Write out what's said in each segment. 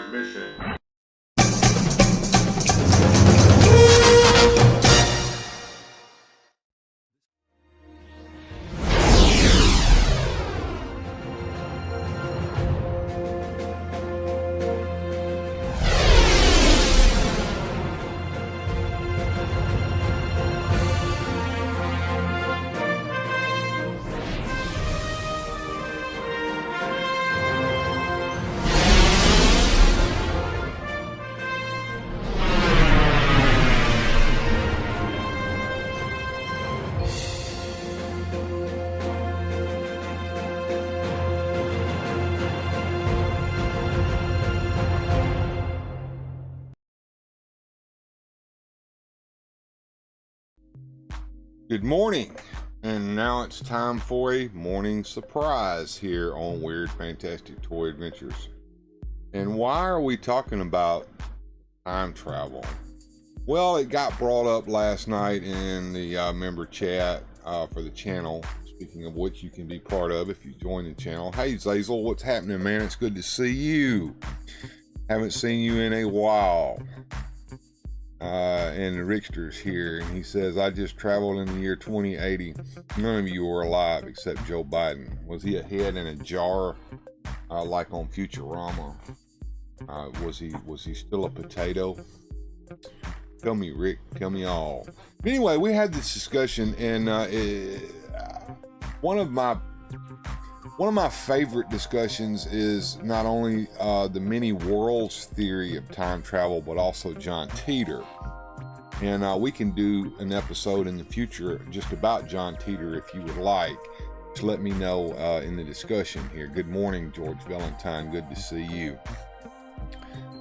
transmission. Good morning, and now it's time for a morning surprise here on Weird Fantastic Toy Adventures. And why are we talking about time travel? Well, it got brought up last night in the member chat for the channel, speaking of which you can be part of if you join the channel. Hey Zazel, what's happening, man? It's good to see you. Haven't seen you in a while. And Rickster's here, and he says, I just traveled in the year 2080. None of you were alive except Joe Biden. Was he a head in a jar like on Futurama? Was he still a potato? Tell me, Rick. Tell me all. Anyway, we had this discussion, and one of my favorite discussions is not only the many worlds theory of time travel, but also John Titor. And we can do an episode in the future just about John Titor if you would like. Just let me know in the discussion here. Good morning, George Valentine. Good to see you.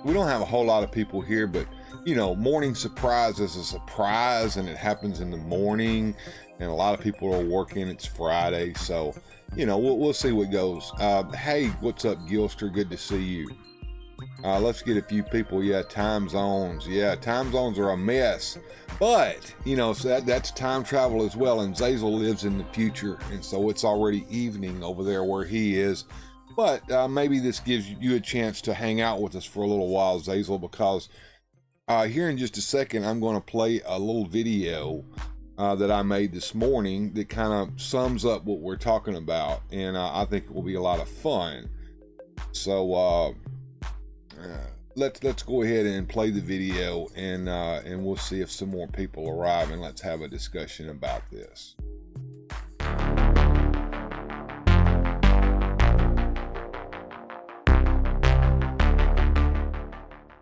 We don't have a whole lot of people here, but you know, morning surprise is a surprise, and it happens in the morning, and a lot of people are working. It's Friday, so you know, we'll see what goes. Hey, what's up, Gilster? Good to see you. Let's get a few people. Yeah, time zones. Yeah, time zones are a mess. But, you know, so that's time travel as well. And Zazel lives in the future. And so it's already evening over there where he is. But maybe this gives you a chance to hang out with us for a little while, Zazel, because here in just a second, I'm going to play a little video that I made this morning that kind of sums up what we're talking about, and I think it will be a lot of fun. So let's go ahead and play the video, and we'll see if some more people arrive, and let's have a discussion about this.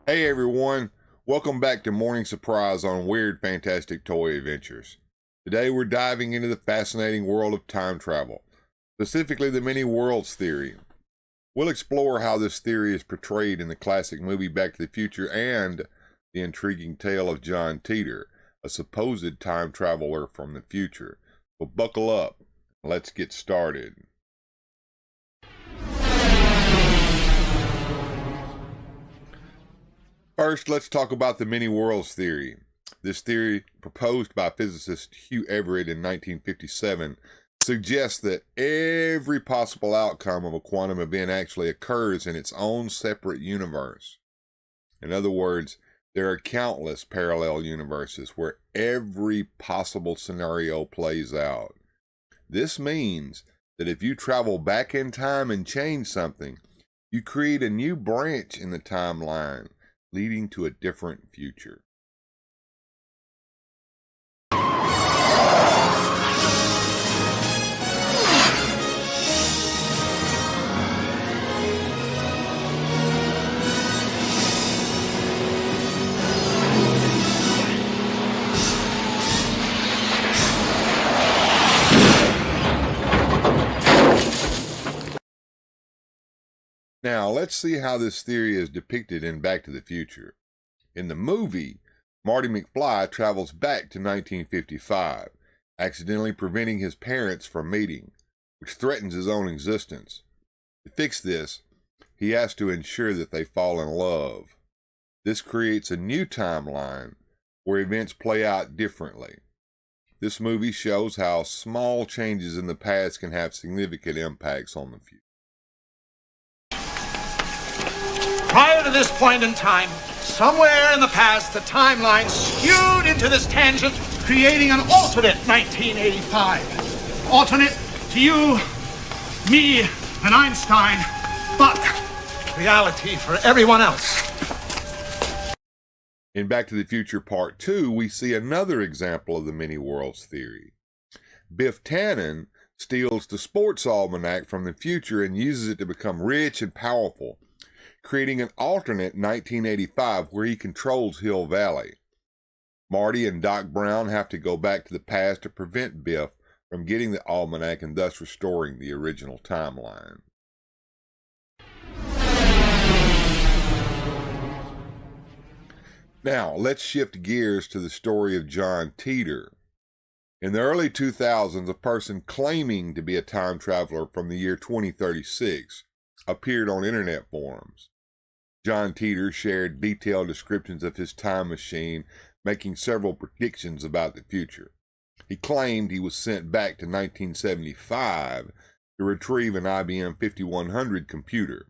Hey everyone, welcome back to Morning Surprise on Weird Fantastic Toy Adventures. Today we're diving into the fascinating world of time travel, specifically the many worlds theory. We'll explore how this theory is portrayed in the classic movie Back to the Future and the intriguing tale of John Titor, a supposed time traveler from the future. So buckle up, let's get started. First, let's talk about the many worlds theory. This theory, proposed by physicist Hugh Everett in 1957, suggests that every possible outcome of a quantum event actually occurs in its own separate universe. In other words, there are countless parallel universes where every possible scenario plays out. This means that if you travel back in time and change something, you create a new branch in the timeline, leading to a different future. Now, let's see how this theory is depicted in Back to the Future. In the movie, Marty McFly travels back to 1955, accidentally preventing his parents from meeting, which threatens his own existence. To fix this, he has to ensure that they fall in love. This creates a new timeline where events play out differently. This movie shows how small changes in the past can have significant impacts on the future. Prior to this point in time, somewhere in the past, the timeline skewed into this tangent, creating an alternate 1985. Alternate to you, me, and Einstein, but reality for everyone else. In Back to the Future Part 2, we see another example of the many worlds theory. Biff Tannen steals the sports almanac from the future and uses it to become rich and powerful, creating an alternate 1985 where he controls Hill Valley. Marty and Doc Brown have to go back to the past to prevent Biff from getting the almanac and thus restoring the original timeline. Now, let's shift gears to the story of John Teeter. In the early 2000s, a person claiming to be a time traveler from the year 2036 appeared on internet forums. John Teeter shared detailed descriptions of his time machine, making several predictions about the future. He claimed he was sent back to 1975 to retrieve an IBM 5100 computer,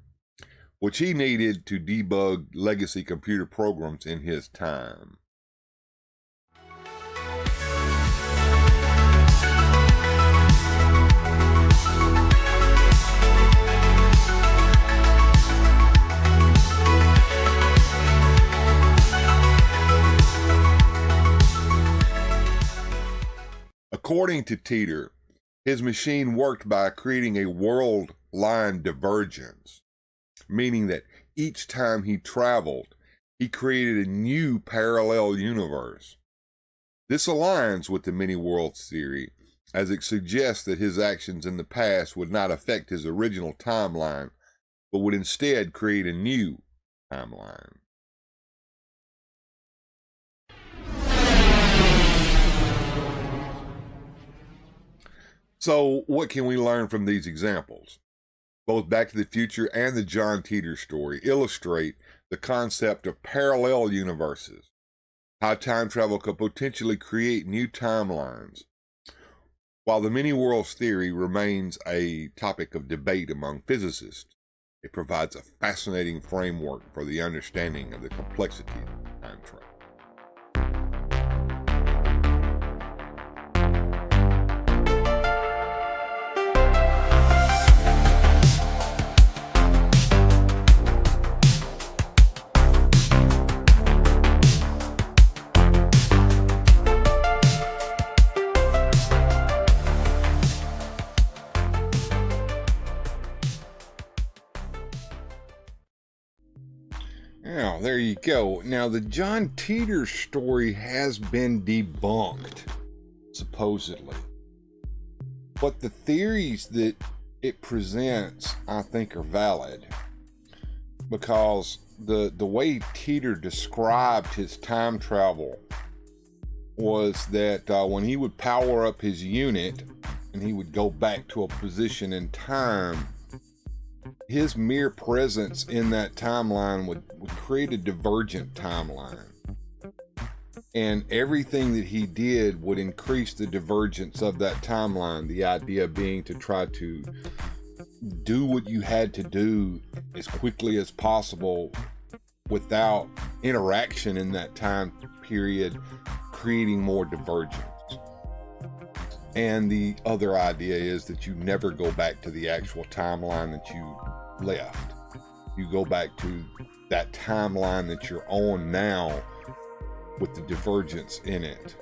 which he needed to debug legacy computer programs in his time. According to Teeter, his machine worked by creating a world line divergence, meaning that each time he traveled, he created a new parallel universe. This aligns with the many worlds theory, as it suggests that his actions in the past would not affect his original timeline, but would instead create a new timeline. So, what can we learn from these examples? Both Back to the Future and the John Teeter story illustrate the concept of parallel universes, how time travel could potentially create new timelines. While the many worlds theory remains a topic of debate among physicists, it provides a fascinating framework for the understanding of the complexity of time travel. Now, there you go. Now, the John Teeter story has been debunked, supposedly. But the theories that it presents, I think, are valid. Because the way Teeter described his time travel was that when he would power up his unit and he would go back to a position in time, his mere presence in that timeline would create a divergent timeline. And everything that he did would increase the divergence of that timeline. The idea being to try to do what you had to do as quickly as possible without interaction in that time period, creating more divergence. And the other idea is that you never go back to the actual timeline that you left. You go back to that timeline that you're on now with the divergence in it.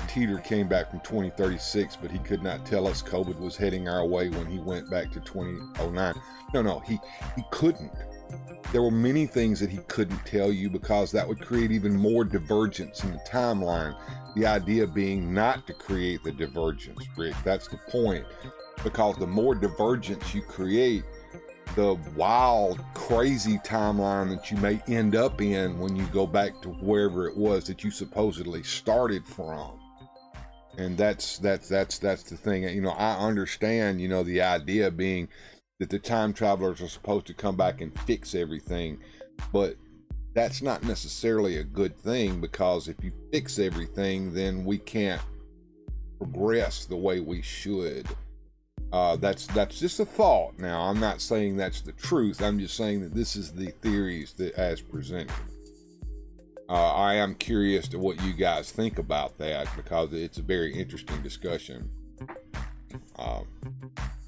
Teeter came back from 2036, but he could not tell us COVID was heading our way when he went back to 2009. No, he couldn't. There were many things that he couldn't tell you because that would create even more divergence in the timeline. The idea being not to create the divergence, Rick. That's the point. Because the more divergence you create, the wild, crazy timeline that you may end up in when you go back to wherever it was that you supposedly started from. And that's the thing. You know, I understand, you know, the idea being that the time travelers are supposed to come back and fix everything, but that's not necessarily a good thing, because if you fix everything, then we can't progress the way we should. That's just a thought. Now, I'm not saying that's the truth. I'm just saying that this is the theories that as presented. I am curious to what you guys think about that, because it's a very interesting discussion.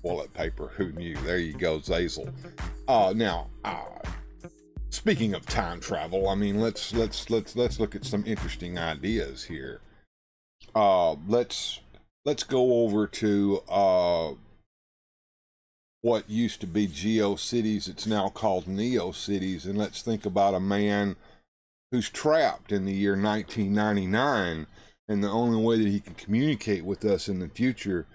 Toilet paper, who knew? There you go, Zazel. Now, speaking of time travel, I mean, let's look at some interesting ideas here. Let's go over to what used to be GeoCities. It's now called NeoCities, and let's think about a man who's trapped in the year 1999, and the only way that he can communicate with us in the future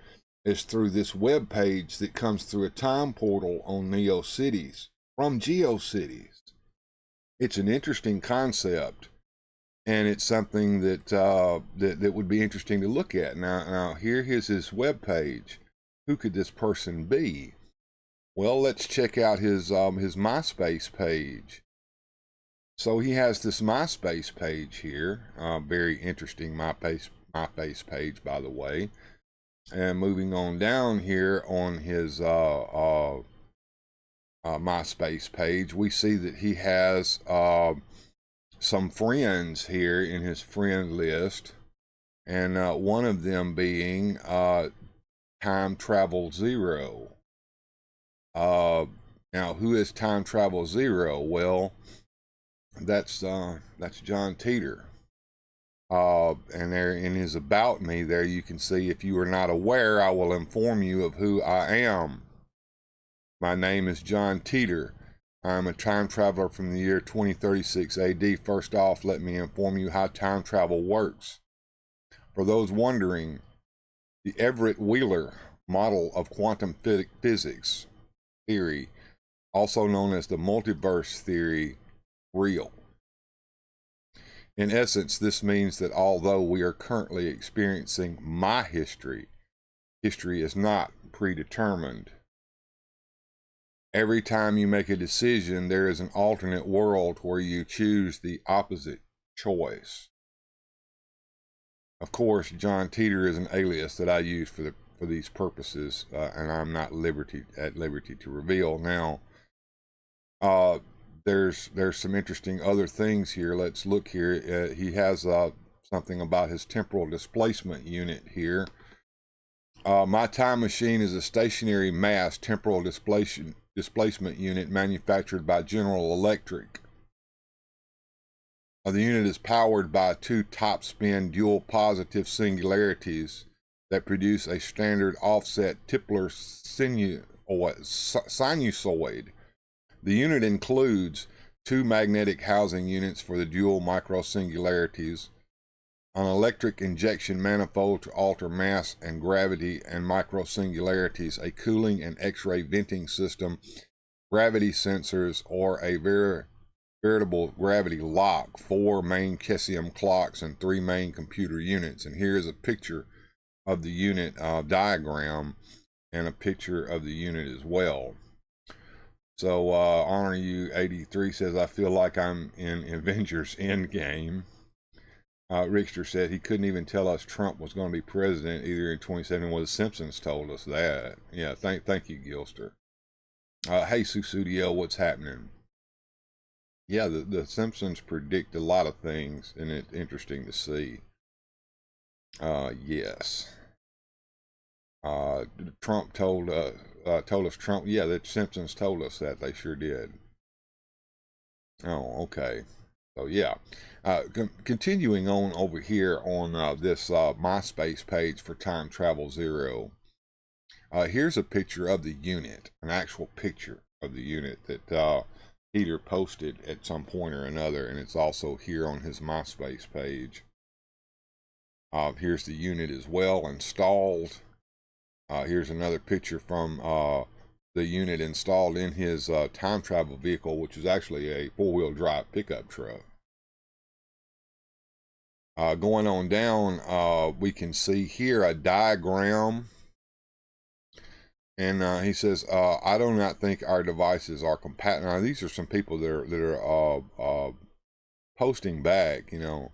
is through this web page that comes through a time portal on NeoCities from GeoCities. It's an interesting concept, and it's something that that would be interesting to look at. Now here is his web page. Who could this person be? Well, let's check out his MySpace page. So he has this MySpace page here, very interesting MySpace page, by the way. And moving on down here on his MySpace page, we see that he has some friends here in his friend list, and one of them being Time Travel Zero. Now, who is Time Travel Zero? Well, that's John Teeter. And there in his About Me there, you can see, if you are not aware, I will inform you of who I am. My name is John Teeter. I am a time traveler from the year 2036 AD. First off, let me inform you how time travel works. For those wondering, the Everett Wheeler model of quantum physics theory, also known as the multiverse theory, real. In essence, this means that although we are currently experiencing my history, history is not predetermined. Every time you make a decision, there is an alternate world where you choose the opposite choice. Of course, John Teeter is an alias that I use for these purposes, and I'm not at liberty to reveal. Now, there's some interesting other things here. Let's look here. He has something about his temporal displacement unit here. My time machine is a stationary mass temporal displacement unit manufactured by General Electric. The unit is powered by two top-spin dual positive singularities that produce a standard offset Tipler sinusoid. The unit includes two magnetic housing units for the dual microsingularities, an electric injection manifold to alter mass and gravity and microsingularities, a cooling and X-ray venting system, gravity sensors, or a veritable gravity lock, 4 main Cesium clocks, and 3 main computer units. And here's a picture of the unit diagram and a picture of the unit as well. So Honor You 83 says, I feel like I'm in Avengers Endgame. Richter said he couldn't even tell us Trump was going to be president either in 2017. Well, the Simpsons told us that. Yeah, thank you, Gilster. Hey, Susudio, what's happening? Yeah, the Simpsons predict a lot of things, and it's interesting to see. Yes. Trump told us Trump. Yeah, the Simpsons told us that. They sure did. Oh, okay. So yeah, continuing on over here on this MySpace page for Time Travel Zero. Here's a picture of the unit, an actual picture of the unit that Peter posted at some point or another, and it's also here on his MySpace page. Here's the unit as well installed. Here's another picture from the unit installed in his time travel vehicle, which is actually a 4-wheel drive pickup truck. Going on down, we can see here a diagram. And he says, I do not think our devices are compatible. Now, these are some people that are posting back, you know.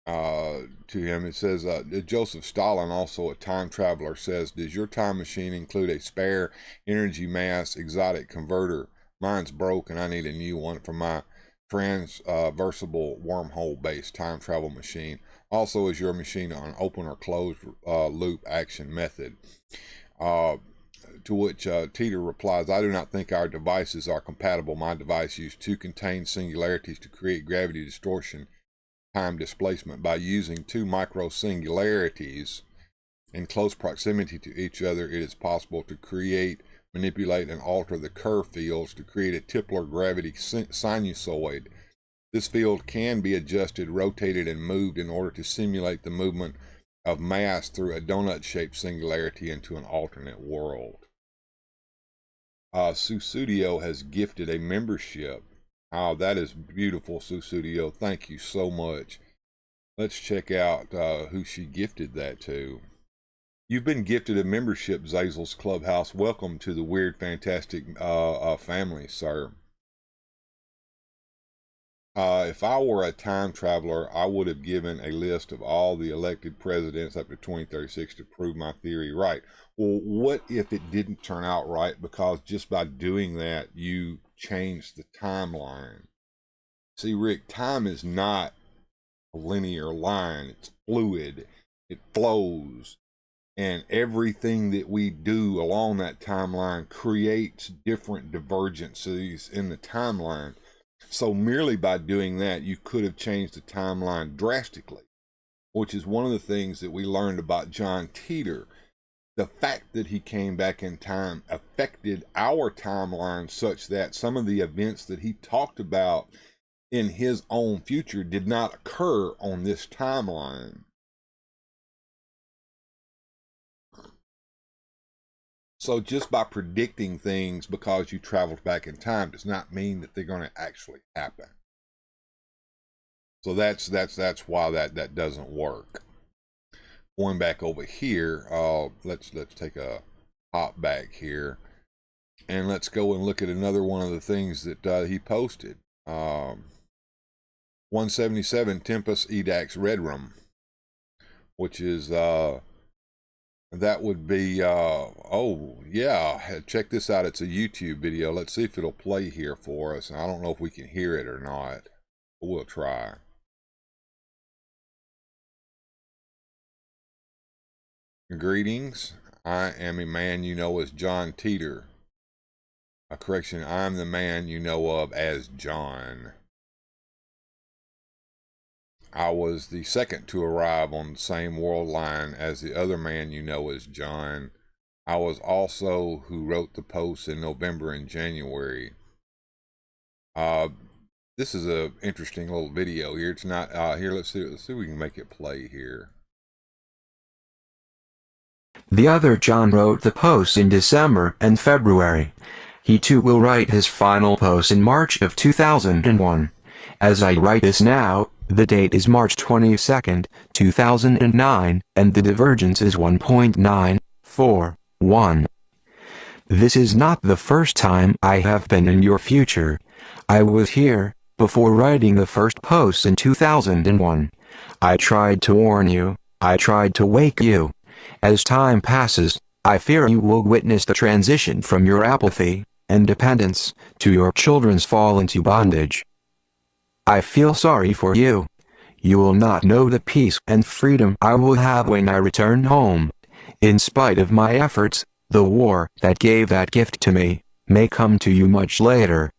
to him. It says, Joseph Stalin, also a time traveler, says, does your time machine include a spare energy mass exotic converter? Mine's broke and I need a new one for my transversible wormhole-based time travel machine. Also, is your machine an open or closed loop action method? To which Teeter replies, I do not think our devices are compatible. My device used two contained singularities to create gravity distortion time displacement. By using two micro singularities in close proximity to each other, it is possible to create, manipulate, and alter the curve fields to create a Tipler gravity sinusoid. This field can be adjusted, rotated, and moved in order to simulate the movement of mass through a donut-shaped singularity into an alternate world. Susudio has gifted a membership. Oh, that is beautiful, Susudio. Thank you so much. Let's check out who she gifted that to. You've been gifted a membership, Zazel's Clubhouse. Welcome to the Weird Fantastic family, sir. If I were a time traveler, I would have given a list of all the elected presidents up to 2036 to prove my theory right. Well, what if it didn't turn out right? Because just by doing that, you change the timeline. See, Rick, time is not a linear line. It's fluid. It flows. And everything that we do along that timeline creates different divergences in the timeline. So merely by doing that, you could have changed the timeline drastically, which is one of the things that we learned about John Teeter. The fact that he came back in time affected our timeline such that some of the events that he talked about in his own future did not occur on this timeline. So just by predicting things because you traveled back in time does not mean that they're going to actually happen. So that's why that doesn't work. Going back over here, let's take a hop back here, and let's go and look at another one of the things that he posted. 177 Tempus Edax Redrum, which is that would be, oh yeah, check this out. It's a YouTube video. Let's see if it'll play here for us. I don't know if we can hear it or not, but we'll try. Greetings. I am a man you know as John Teeter. A correction, I am the man you know of as John. I was the second to arrive on the same world line as the other man you know as John. I was also who wrote the posts in November and January. This is a interesting little video here. It's not here. Let's see if we can make it play here. The other John wrote the posts in December and February. He too will write his final post in March of 2001. As I write this now, the date is March 22nd, 2009, and the divergence is 1.941. This is not the first time I have been in your future. I was here before writing the first post in 2001. I tried to warn you. I tried to wake you. As time passes, I fear you will witness the transition from your apathy and dependence to your children's fall into bondage. I feel sorry for you. You will not know the peace and freedom I will have when I return home. In spite of my efforts, the war that gave that gift to me may come to you much later.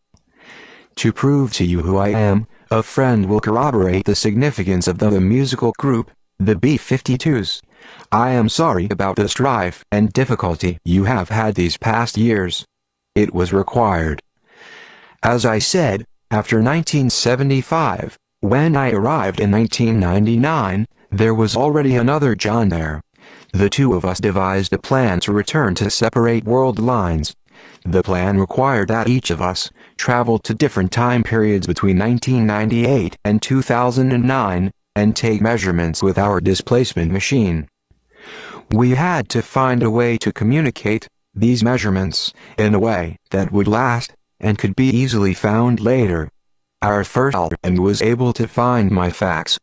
To prove to you who I am, a friend will corroborate the significance of the musical group, the B-52s. I am sorry about the strife and difficulty you have had these past years. It was required. As I said, after 1975, when I arrived in 1999, there was already another John there. The two of us devised a plan to return to separate world lines. The plan required that each of us travel to different time periods between 1998 and 2009 and take measurements with our displacement machine. We had to find a way to communicate these measurements in a way that would last and could be easily found later. Our first and was able to find my facts.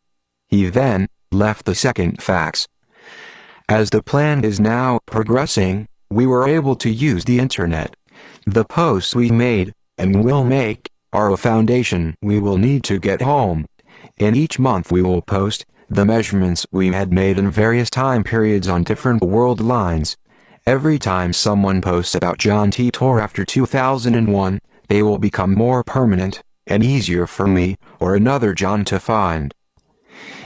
He then left the second fax. As the plan is now progressing, we were able to use the internet. The posts we made, and will make, are a foundation we will need to get home. In each month we will post the measurements we had made in various time periods on different world lines. Every time someone posts about John Titor after 2001, they will become more permanent, and easier for me, or another John to find.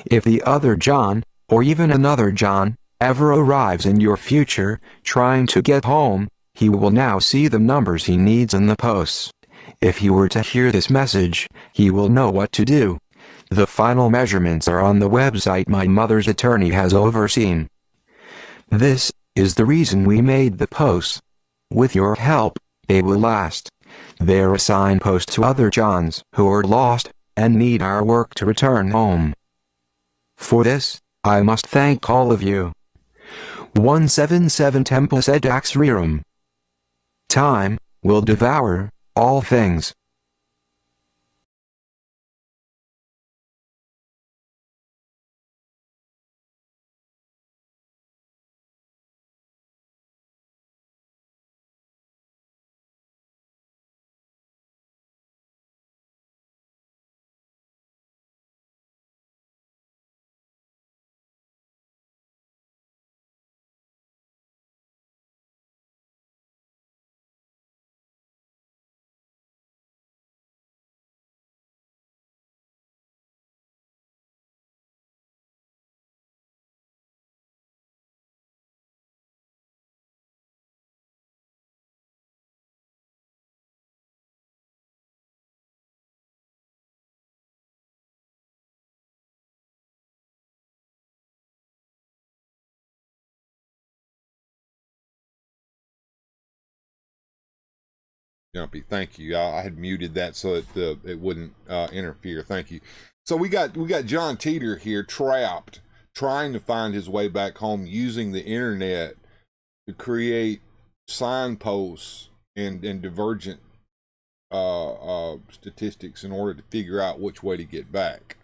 If the other John, or even another John, ever arrives in your future, trying to get home, he will now see the numbers he needs in the posts. If he were to hear this message, he will know what to do. The final measurements are on the website my mother's attorney has overseen. This is the reason we made the posts. With your help, they will last. They are a signpost to other Johns who are lost and need our work to return home. For this, I must thank all of you. 177 Tempus edax rerum. Time will devour all things. Jumpy, thank you. I had muted that so it wouldn't interfere. Thank you. So we got John Titor here trapped, trying to find his way back home using the internet to create signposts and divergent statistics in order to figure out which way to get back.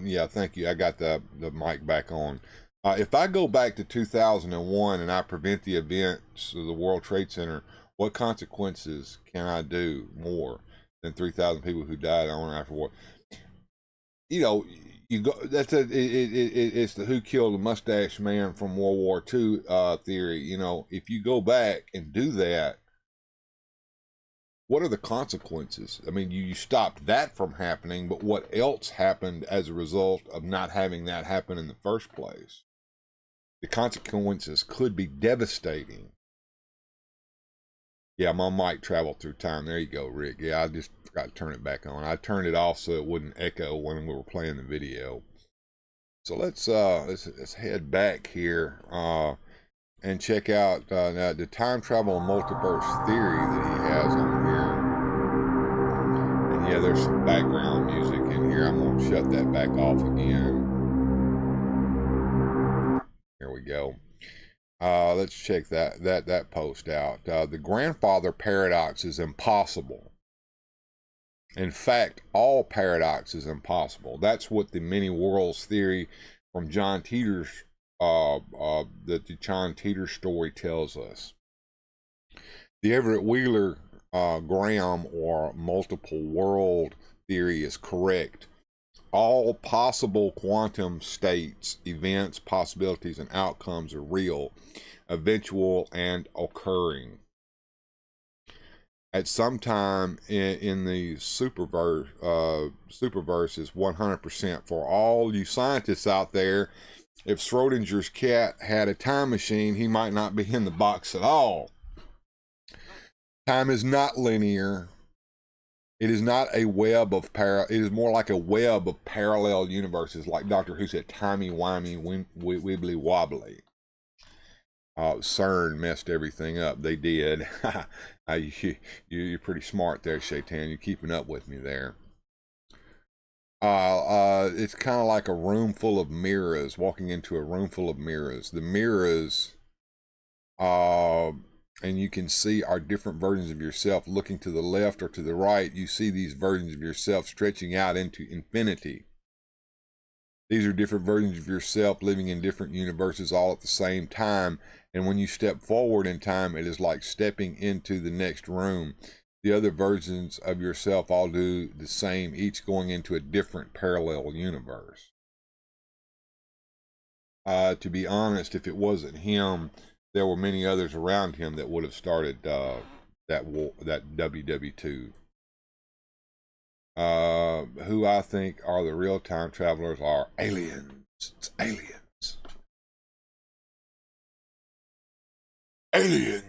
Yeah, thank you. I got the mic back on. If I go back to 2001 and I prevent the events of the World Trade Center, what consequences can I do more than 3,000 people who died on after war? You know, you go. It's the who killed the mustache man from World War II theory. You know, if you go back and do that, what are the consequences? I mean, you stopped that from happening, but what else happened as a result of not having that happen in the first place? The consequences could be devastating. Yeah, my mic traveled through time. There you go, Rick. Yeah, I just forgot to turn it back on. I turned it off so it wouldn't echo when we were playing the video. So let's head back here and check out the time travel and multiverse theory that he has on here. And yeah, there's some background music in here. I'm gonna shut that back off again. Here we go. Let's check that post out. The grandfather paradox is impossible. In fact, all paradox is impossible. That's what the many worlds theory from John Titor's that the John Titor story tells us. The Everett Wheeler Graham or multiple world theory is correct. All possible quantum states, events, possibilities, and outcomes are real, eventual, and occurring. At some time in the superverse is 100% for all you scientists out there. If Schrodinger's cat had a time machine, he might not be in the box at all. Time is not linear. It is not a web of it is more like a web of parallel universes, like Doctor Who said, timey-wimey, wibbly wobbly. CERN messed everything up. They did. You're pretty smart there, Shaitan. You're keeping up with me there. It's kind of like a room full of mirrors, walking into a room full of mirrors. The mirrors, and you can see our different versions of yourself. Looking to the left or to the right, you see these versions of yourself stretching out into infinity. These are different versions of yourself living in different universes all at the same time. And when you step forward in time, it is like stepping into the next room. The other versions of yourself all do the same, each going into a different parallel universe. To be honest, if it wasn't him, there were many others around him that would have started that WW2. Who I think are the real time travelers are aliens. It's aliens. Alien.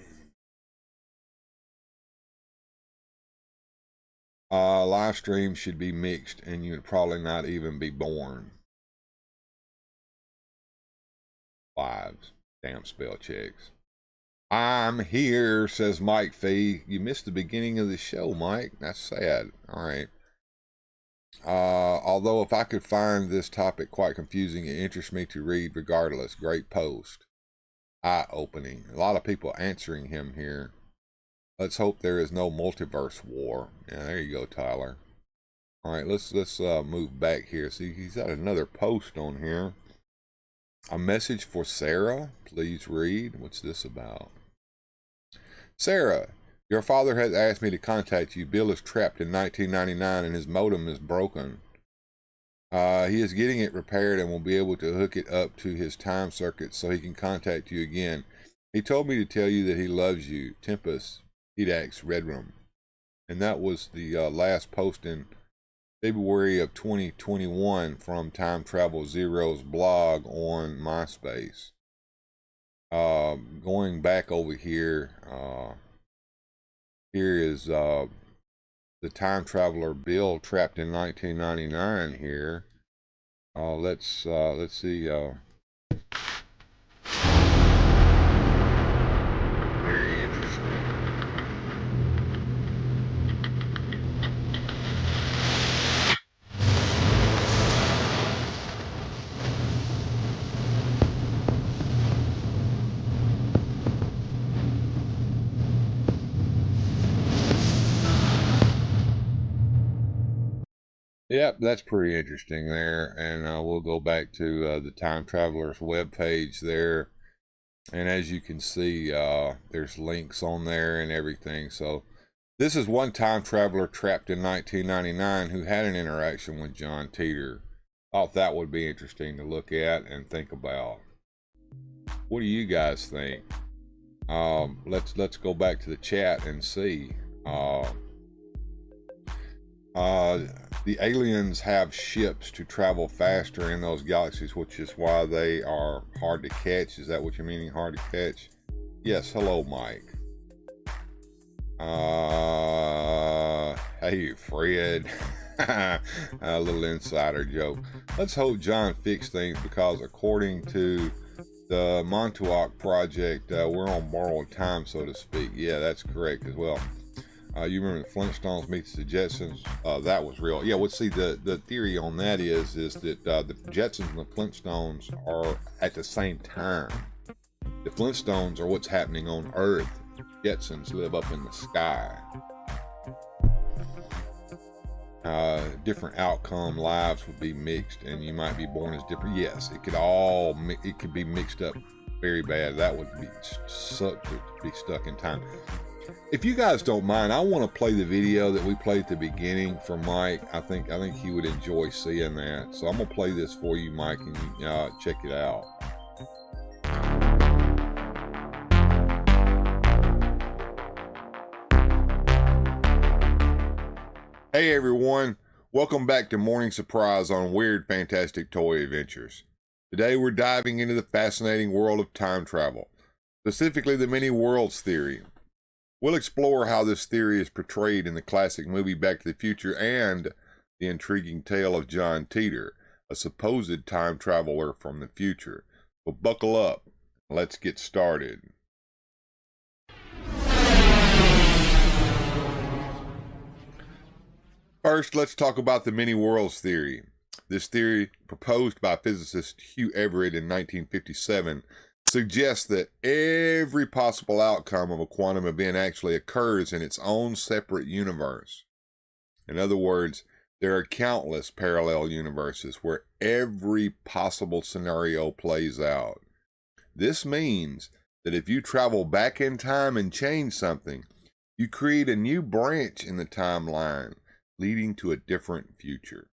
Live stream should be mixed and you'd probably not even be born. Lives. Damn spell checks. I'm here, says Mike Fee. You missed the beginning of the show, Mike. That's sad. All right. Although if I could find this topic quite confusing, it interests me to read regardless. Great post. Eye-opening. A lot of people answering him here. Let's hope there is no multiverse war. Yeah, there you go, Tyler. All right, let's move back here. See, he's got another post on here. A message for Sarah. Please read. What's this about? Sarah, your father has asked me to contact you. Bill is trapped in 1999 and his modem is broken. He is getting it repaired and will be able to hook it up to his time circuit so he can contact you again. He told me to tell you that he loves you. Tempest, Edax, Redrum. And that was the last post in February of 2021 from Time Travel Zero's blog on MySpace. Going back over here, here is the time traveler Bill trapped in 1999 here. Let's see. Very interesting. Yep, that's pretty interesting there. And we'll go back to the Time Traveler's webpage there. And as you can see, there's links on there and everything. So this is one time traveler trapped in 1999 who had an interaction with John Teeter. Thought that would be interesting to look at and think about. What do you guys think? Let's go back to the chat and see. The aliens have ships to travel faster in those galaxies, which is why they are hard to catch. Is that what you're meaning, hard to catch? Yes, hello, Mike. Hey, Fred. A little insider joke. Let's hope John fixed things because according to the Montauk Project, we're on borrowed time, so to speak. Yeah, that's correct as well. You remember the Flintstones meets the Jetsons? That was real. Yeah, well, see, the theory on that is that the Jetsons and the Flintstones are at the same time. The Flintstones are what's happening on Earth. Jetsons live up in the sky. Different outcome lives would be mixed, and you might be born as different. Yes, it could be mixed up very bad. That would be sucked to be stuck in time. If you guys don't mind, I want to play the video that we played at the beginning for Mike. I think he would enjoy seeing that. So I'm gonna play this for you, Mike, and you check it out. Hey everyone, welcome back to Morning Surprise on Weird Fantastic Toy Adventures. Today we're diving into the fascinating world of time travel, specifically the many worlds theory. We'll explore how this theory is portrayed in the classic movie Back to the Future and the intriguing tale of John Teeter, a supposed time traveler from the future. So buckle up, let's get started. First, let's talk about the many worlds theory. This theory, proposed by physicist Hugh Everett in 1957, suggests that every possible outcome of a quantum event actually occurs in its own separate universe. In other words, There are countless parallel universes where every possible scenario plays out. This means that if you travel back in time and change something, you create a new branch in the timeline, leading to a different future.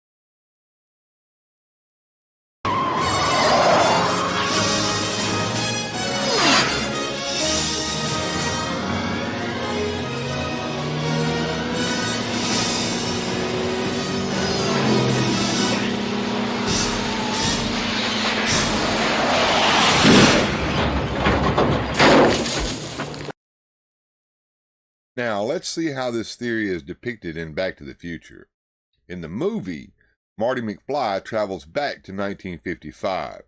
Now, let's see how this theory is depicted in Back to the Future. In the movie, Marty McFly travels back to 1955,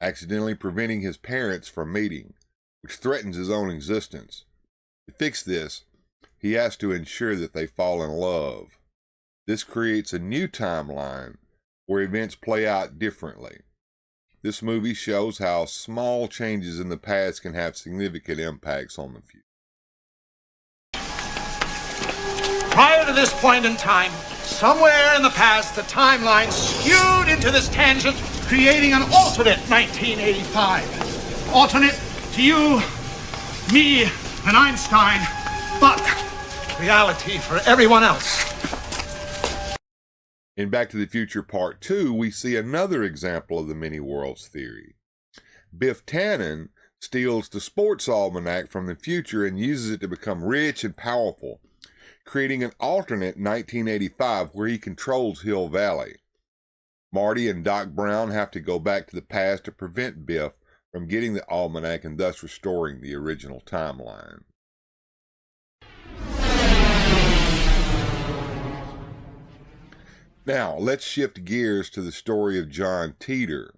accidentally preventing his parents from meeting, which threatens his own existence. To fix this, he has to ensure that they fall in love. This creates a new timeline where events play out differently. This movie shows how small changes in the past can have significant impacts on the future. Prior to this point in time, somewhere in the past, the timeline skewed into this tangent, creating an alternate 1985. Alternate to you, me, and Einstein, but reality for everyone else. In Back to the Future Part 2, we see another example of the many worlds theory. Biff Tannen steals the sports almanac from the future and uses it to become rich and powerful, creating an alternate 1985 where he controls Hill Valley. Marty and Doc Brown have to go back to the past to prevent Biff from getting the almanac and thus restoring the original timeline. Now, let's shift gears to the story of John Teeter.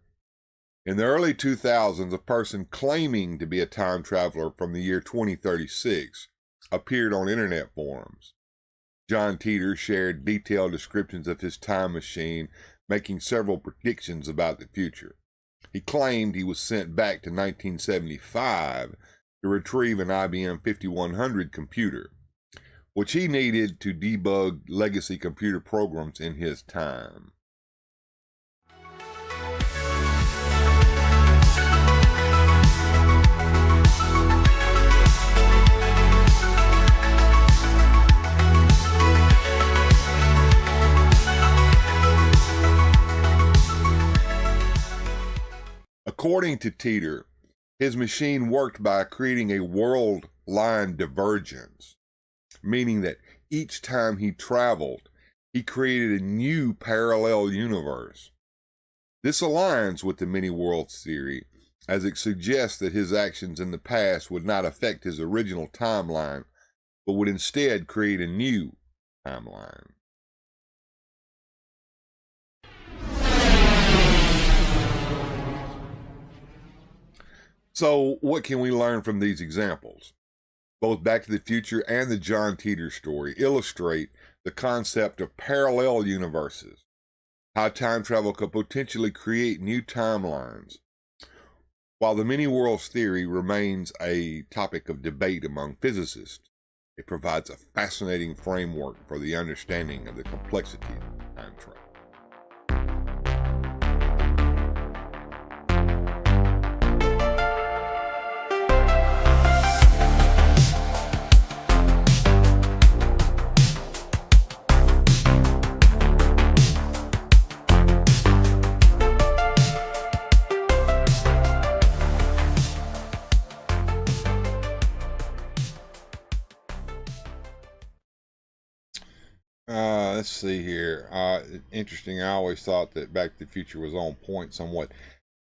In the early 2000s, a person claiming to be a time traveler from the year 2036 appeared on internet forums. John Teeter shared detailed descriptions of his time machine, making several predictions about the future. He claimed he was sent back to 1975 to retrieve an IBM 5100 computer, which he needed to debug legacy computer programs in his time. According to Teeter, his machine worked by creating a world line divergence, meaning that each time he traveled, he created a new parallel universe. This aligns with the many worlds theory, as it suggests that his actions in the past would not affect his original timeline, but would instead create a new timeline. So, what can we learn from these examples? Both Back to the Future and the John Teeter story illustrate the concept of parallel universes, how time travel could potentially create new timelines. While the many worlds theory remains a topic of debate among physicists, it provides a fascinating framework for the understanding of the complexity of time travel. Let's see here. Interesting. I always thought that Back to the Future was on point somewhat.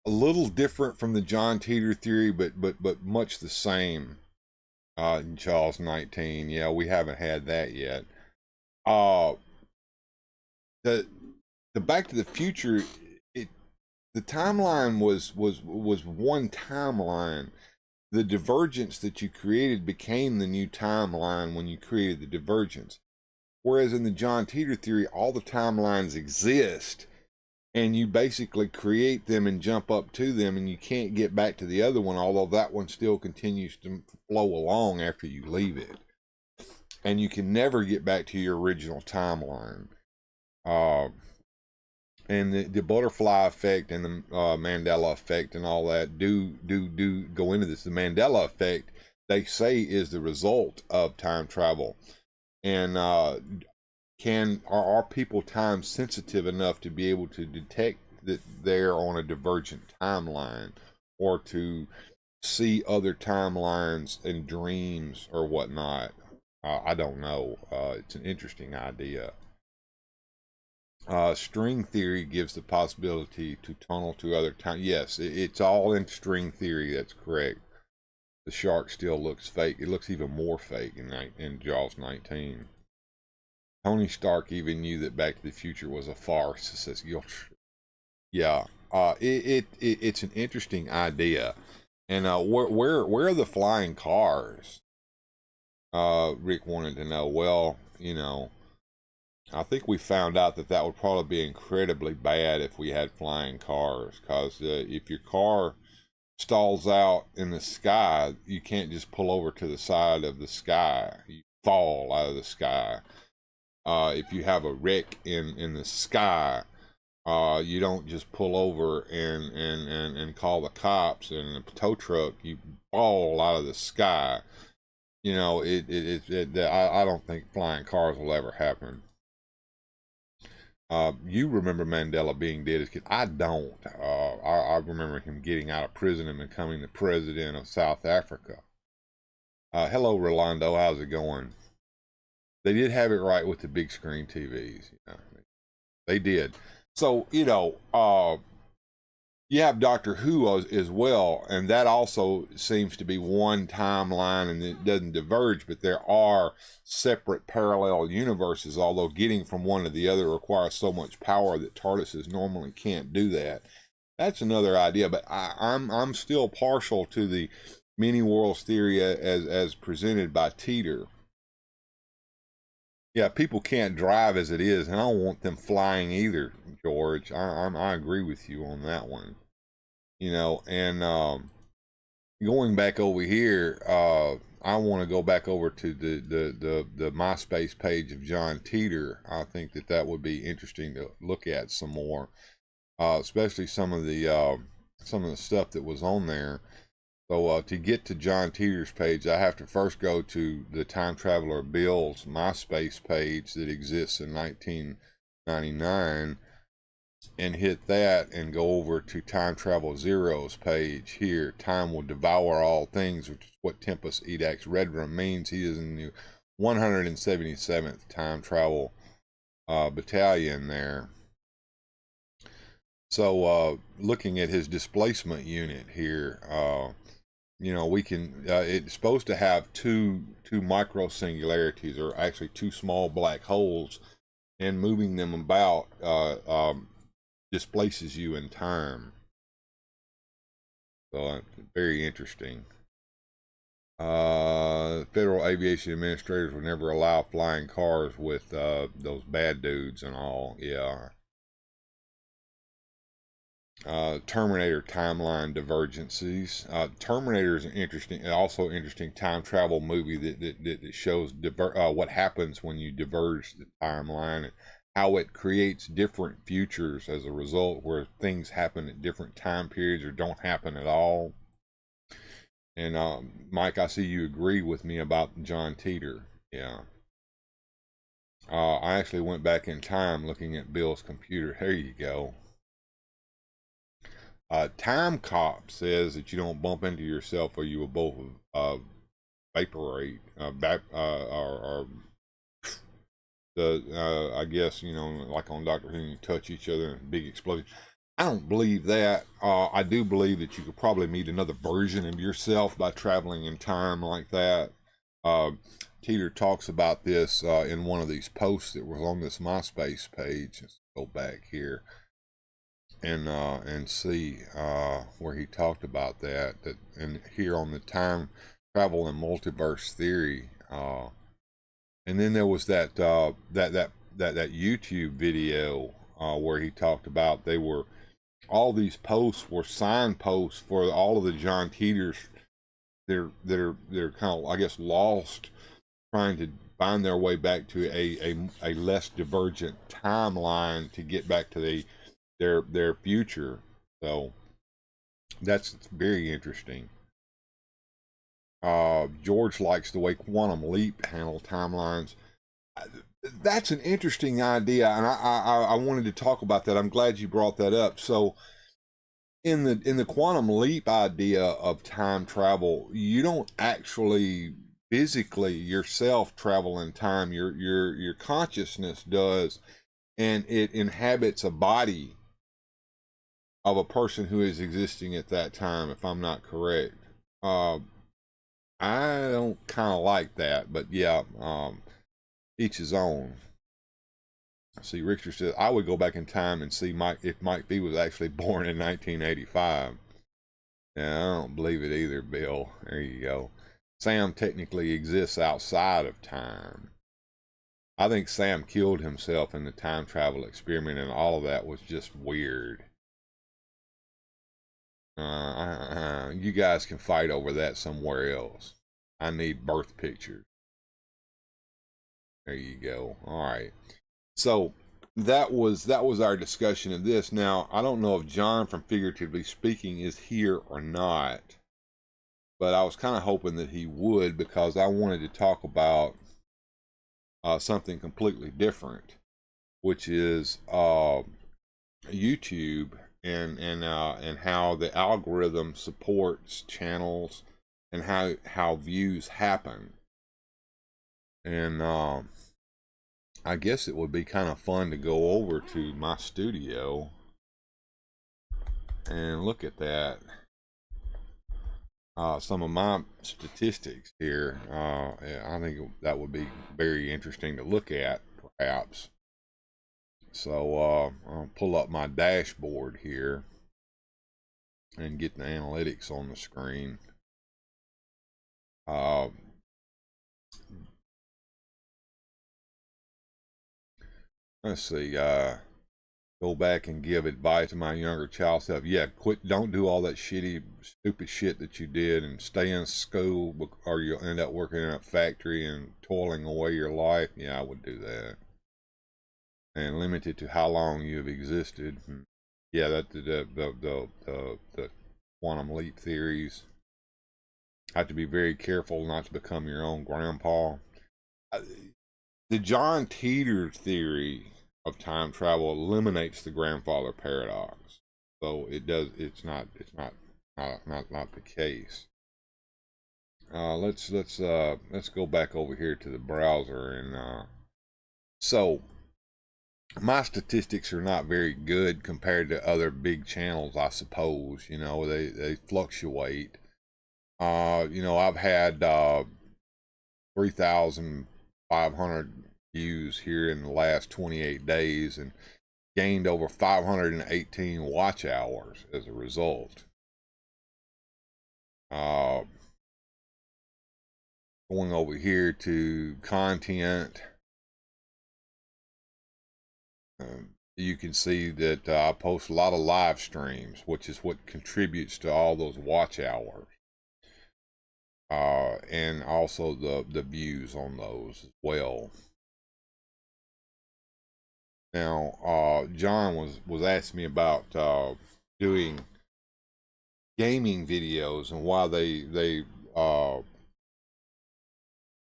A little different from the John Teeter theory, but much the same. In Charles 19. Yeah, we haven't had that yet. The Back to the Future, the timeline was one timeline. The divergence that you created became the new timeline when you created the divergence. Whereas in the John Teeter theory, all the timelines exist and you basically create them and jump up to them, and you can't get back to the other one, although that one still continues to flow along after you leave it. And you can never get back to your original timeline. And the butterfly effect and the Mandela effect and all that do go into this. The Mandela effect, they say, is the result of time travel. And are people time sensitive enough to be able to detect that they're on a divergent timeline, or to see other timelines in dreams or whatnot? I don't know. It's an interesting idea. String theory gives the possibility to tunnel to other time. Yes, it's all in string theory. That's correct. The shark still looks fake. It looks even more fake in Jaws 19. Tony Stark even knew that Back to the Future was a farce. It says, yeah, it's an interesting idea. And where are the flying cars? Rick wanted to know. Well, you know, I think we found out that would probably be incredibly bad if we had flying cars, because if your car stalls out in the sky, you can't just pull over to the side of the sky. You fall out of the sky. If you have a wreck in the sky, you don't just pull over and call the cops and a tow truck. You fall out of the sky. You know, I don't think flying cars will ever happen. You remember Mandela being dead as a kid. I don't. I remember him getting out of prison and becoming the president of South Africa. Hello, Rolando. How's it going? They did have it right with the big screen TVs. You know, they did. So, you know, you have Doctor Who as well, and that also seems to be one timeline, and it doesn't diverge, but there are separate parallel universes, although getting from one to the other requires so much power that TARDISes normally can't do that. That's another idea, but I'm still partial to the many worlds theory as presented by Teeter. Yeah, people can't drive as it is, and I don't want them flying either, George. I agree with you on that one. You know, and going back over here, I want to go back over to the MySpace page of John Teeter. I think that would be interesting to look at some more, especially some of the stuff that was on there. So to get to John Teeter's page, I have to first go to the Time Traveler Bill's MySpace page that exists in 1999, and hit that and go over to Time Travel Zero's page here. Time will devour all things, which is what Tempest Edax Redrum means. He is in the 177th Time Travel Battalion there. So looking at his displacement unit here, you know, we can, it's supposed to have two micro singularities, or actually two small black holes, and moving them about displaces you in time. So very interesting. Federal aviation administrators will never allow flying cars with those bad dudes and all. Yeah. Terminator timeline divergencies. Terminator is an interesting, also interesting time travel movie that shows what happens when you diverge the timeline, and how it creates different futures as a result, where things happen at different time periods or don't happen at all. And Mike, I see you agree with me about John Teeter. Yeah. I actually went back in time looking at Bill's computer. There you go. Time Cop says that you don't bump into yourself, or you will both vaporate, or I guess, you know, like on Doctor Who, you touch each other and big explosion. I don't believe that. I do believe that you could probably meet another version of yourself by traveling in time like that. Teeter talks about this in one of these posts that was on this MySpace page. Let's go back here and see where he talked about that and here on the time travel and multiverse theory. And then there was that YouTube video where he talked about all these posts were signposts for all of the John Teeters. They're kind of, I guess, lost, trying find their way back to a less divergent timeline to get back to their future. So that's very interesting. George likes the way Quantum Leap handle timelines. That's an interesting idea, and I wanted to talk about that. I'm glad you brought that up. So in the Quantum Leap idea of time travel, you don't actually physically yourself travel in time. Your consciousness does, and it inhabits a body of a person who is existing at that time, if I'm not correct. I don't kind of like that, but yeah, each his own. See, Richter says, I would go back in time and see if Mike B was actually born in 1985. Yeah, I don't believe it either, Bill. There you go. Sam technically exists outside of time. I think Sam killed himself in the time travel experiment, and all of that was just weird. You guys can fight over that somewhere else. I need birth pictures. There you go. All right. So that was our discussion of this. Now, I don't know if John from Figuratively Speaking is here or not, but I was kind of hoping that he would, because I wanted to talk about something completely different, which is YouTube and how the algorithm supports channels and how views happen. And I guess it would be kind of fun to go over to my studio and look at that. Some of my statistics here. I think that would be very interesting to look at, perhaps. So I'll pull up my dashboard here and get the analytics on the screen. Let's see. Go back and give advice to my younger child self. Yeah, quit. Don't do all that stupid shit that you did, and stay in school, or you'll end up working in a factory and toiling away your life. Yeah, I would do that. And limit it to how long you have existed. Yeah, that the quantum leap theories. Have to be very careful not to become your own grandpa. The John Teeter theory of time travel eliminates the grandfather paradox, so it does. It's not the case. Let's go back over here to the browser, and so my statistics are not very good compared to other big channels, I suppose. You know, they fluctuate. You know, I've had 3,500 views here in the last 28 days and gained over 518 watch hours as a result. Going over here to content, you can see that I post a lot of live streams, which is what contributes to all those watch hours. And also the views on those as well. Now, John was asking me about doing gaming videos and why they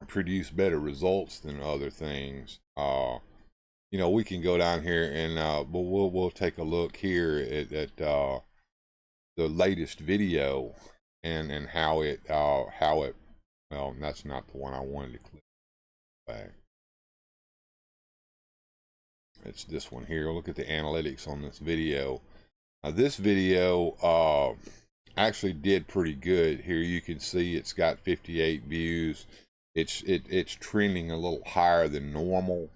produce better results than other things. You know, we can go down here and we'll take a look here at the latest video and how it well, that's not the one I wanted to click back. It's this one here. Look at the analytics on this video. This video actually did pretty good. Here you can see it's got 58 views. It's trending a little higher than normal.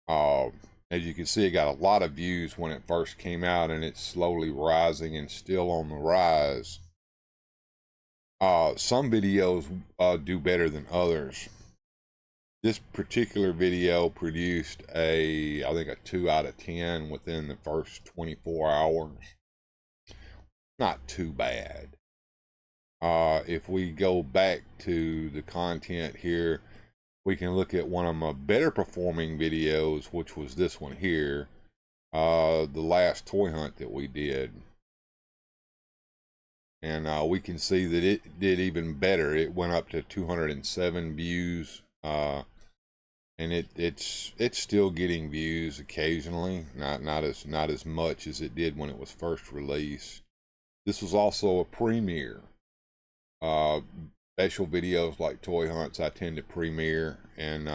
As you can see, it got a lot of views when it first came out, and it's slowly rising and still on the rise. Some videos do better than others. This particular video produced I think a 2 out of 10 within the first 24 hours. Not too bad. If we go back to the content here, we can look at one of my better performing videos, which was this one here, the last toy hunt that we did. And we can see that it did even better. It went up to 207 views, and it's still getting views occasionally, not as much as it did when it was first released. This was also a premiere. Special videos like toy hunts I tend to premiere, and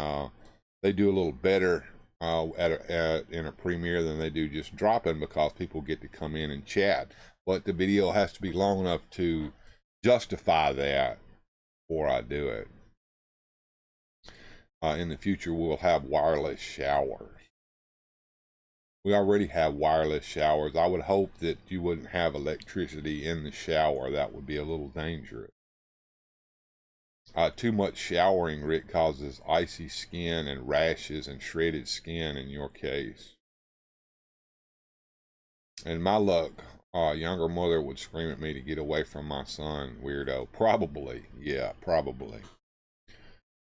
they do a little better in a premiere than they do just dropping, because people get to come in and chat. But the video has to be long enough to justify that before I do it. In the future, we'll have wireless showers. We already have wireless showers. I would hope that you wouldn't have electricity in the shower. That would be a little dangerous. Too much showering, Rick, causes icy skin and rashes and shredded skin in your case. And my luck, younger mother would scream at me to get away from my son, weirdo. Probably, yeah, probably.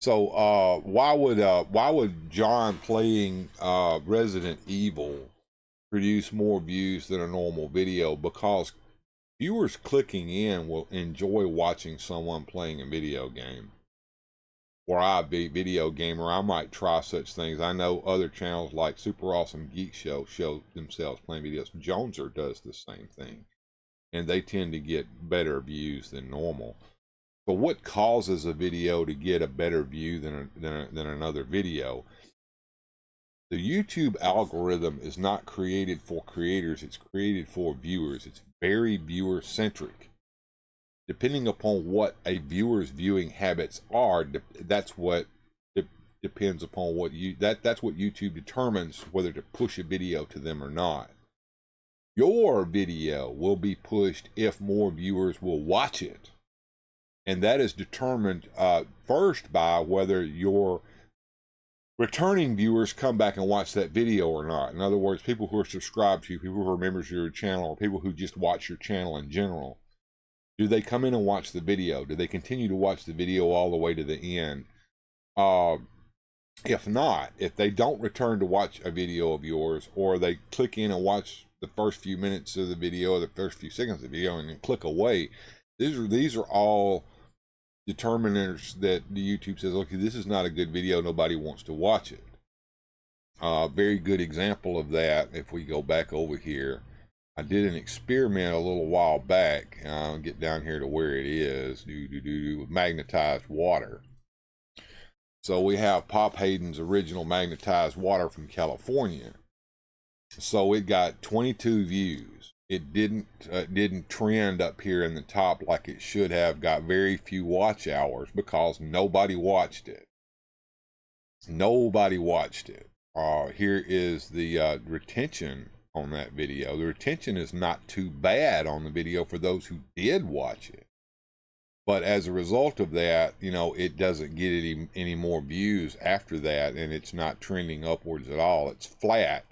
So why would John playing Resident Evil produce more views than a normal video? Because viewers clicking in will enjoy watching someone playing a video game. Or I be video gamer, I might try such things. I know other channels like Super Awesome Geek show themselves playing videos. Joneser does the same thing, and they tend to get better views than normal. But what causes a video to get a better view than another video? The YouTube algorithm is not created for creators, it's created for viewers. It's very viewer centric. Depending upon what a viewer's viewing habits are, that's what depends upon what that's what YouTube determines whether to push a video to them or not. Your video will be pushed if more viewers will watch it. And that is determined first by whether your returning viewers come back and watch that video or not. In other words, people who are subscribed to you, people who are members of your channel, or people who just watch your channel in general. Do they come in and watch the video? Do they continue to watch the video all the way to the end? If not, if they don't return to watch a video of yours, or they click in and watch the first few minutes of the video or the first few seconds of the video and then click away, these are all determinants that the YouTube says, okay, this is not a good video, nobody wants to watch it. Very good example of that, if we go back over here, I did an experiment a little while back. Get down here to where it is, with magnetized water. So we have Pop Hayden's original magnetized water from California. So it got 22 views. It didn't trend up here in the top like it should have. Got very few watch hours because nobody watched it. Nobody watched it. Here is the retention on that video. The retention is not too bad on the video for those who did watch it. But as a result of that, you know, it doesn't get any more views after that, and it's not trending upwards at all. It's flat.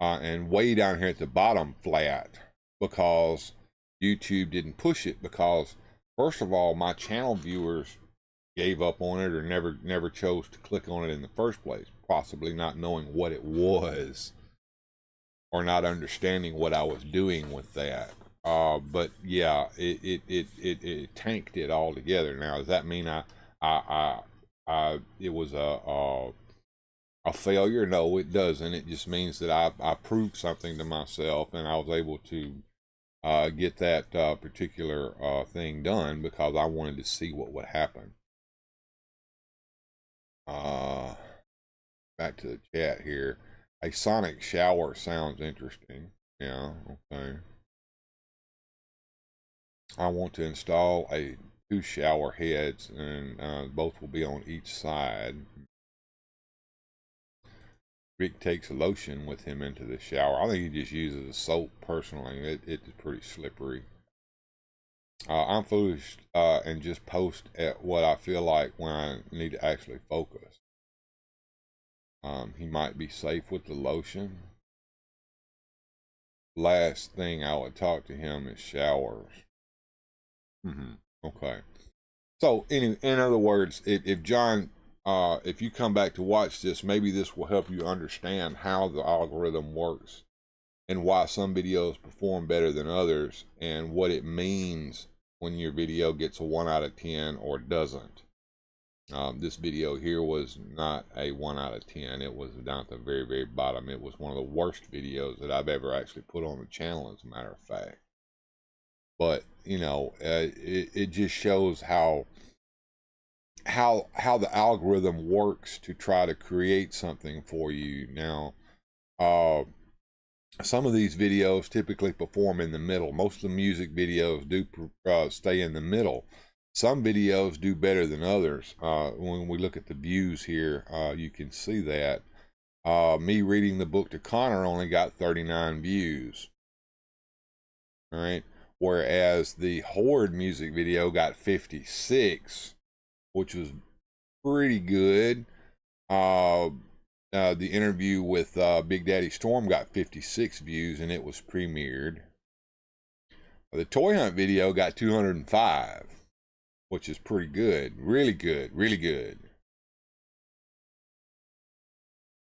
And way down here at the bottom, flat, because YouTube didn't push it, because first of all, my channel viewers gave up on it or never chose to click on it in the first place, possibly not knowing what it was or not understanding what I was doing with that. But yeah, it tanked it all together. Now, does that mean it was a failure? No, it doesn't. It just means that I proved something to myself, and I was able to get that particular thing done because I wanted to see what would happen. Back to the chat here. A sonic shower sounds interesting. Yeah, okay. I want to install two shower heads, and both will be on each side. Rick takes lotion with him into the shower. I think he just uses a soap personally. It's pretty slippery. I'm foolish and just post at what I feel like when I need to actually focus. He might be safe with the lotion. Last thing I would talk to him is showers. Okay. So in other words, if John if you come back to watch this, maybe this will help you understand how the algorithm works and why some videos perform better than others and what it means when your video gets a 1 out of 10 or doesn't. This video here was not a 1 out of 10. It was down at the very, very bottom. It was one of the worst videos that I've ever actually put on the channel, as a matter of fact. But, you know, it just shows how the algorithm works to try to create something for you. Now, some of these videos typically perform in the middle. Most of the music videos do stay in the middle. Some videos do better than others. When we look at the views here, you can see that. Me reading the book to Connor only got 39 views. All right. Whereas the Horde music video got 56, which was pretty good. The interview with Big Daddy Storm got 56 views, and it was premiered. The Toy Hunt video got 205, which is pretty good. Really good. Really good.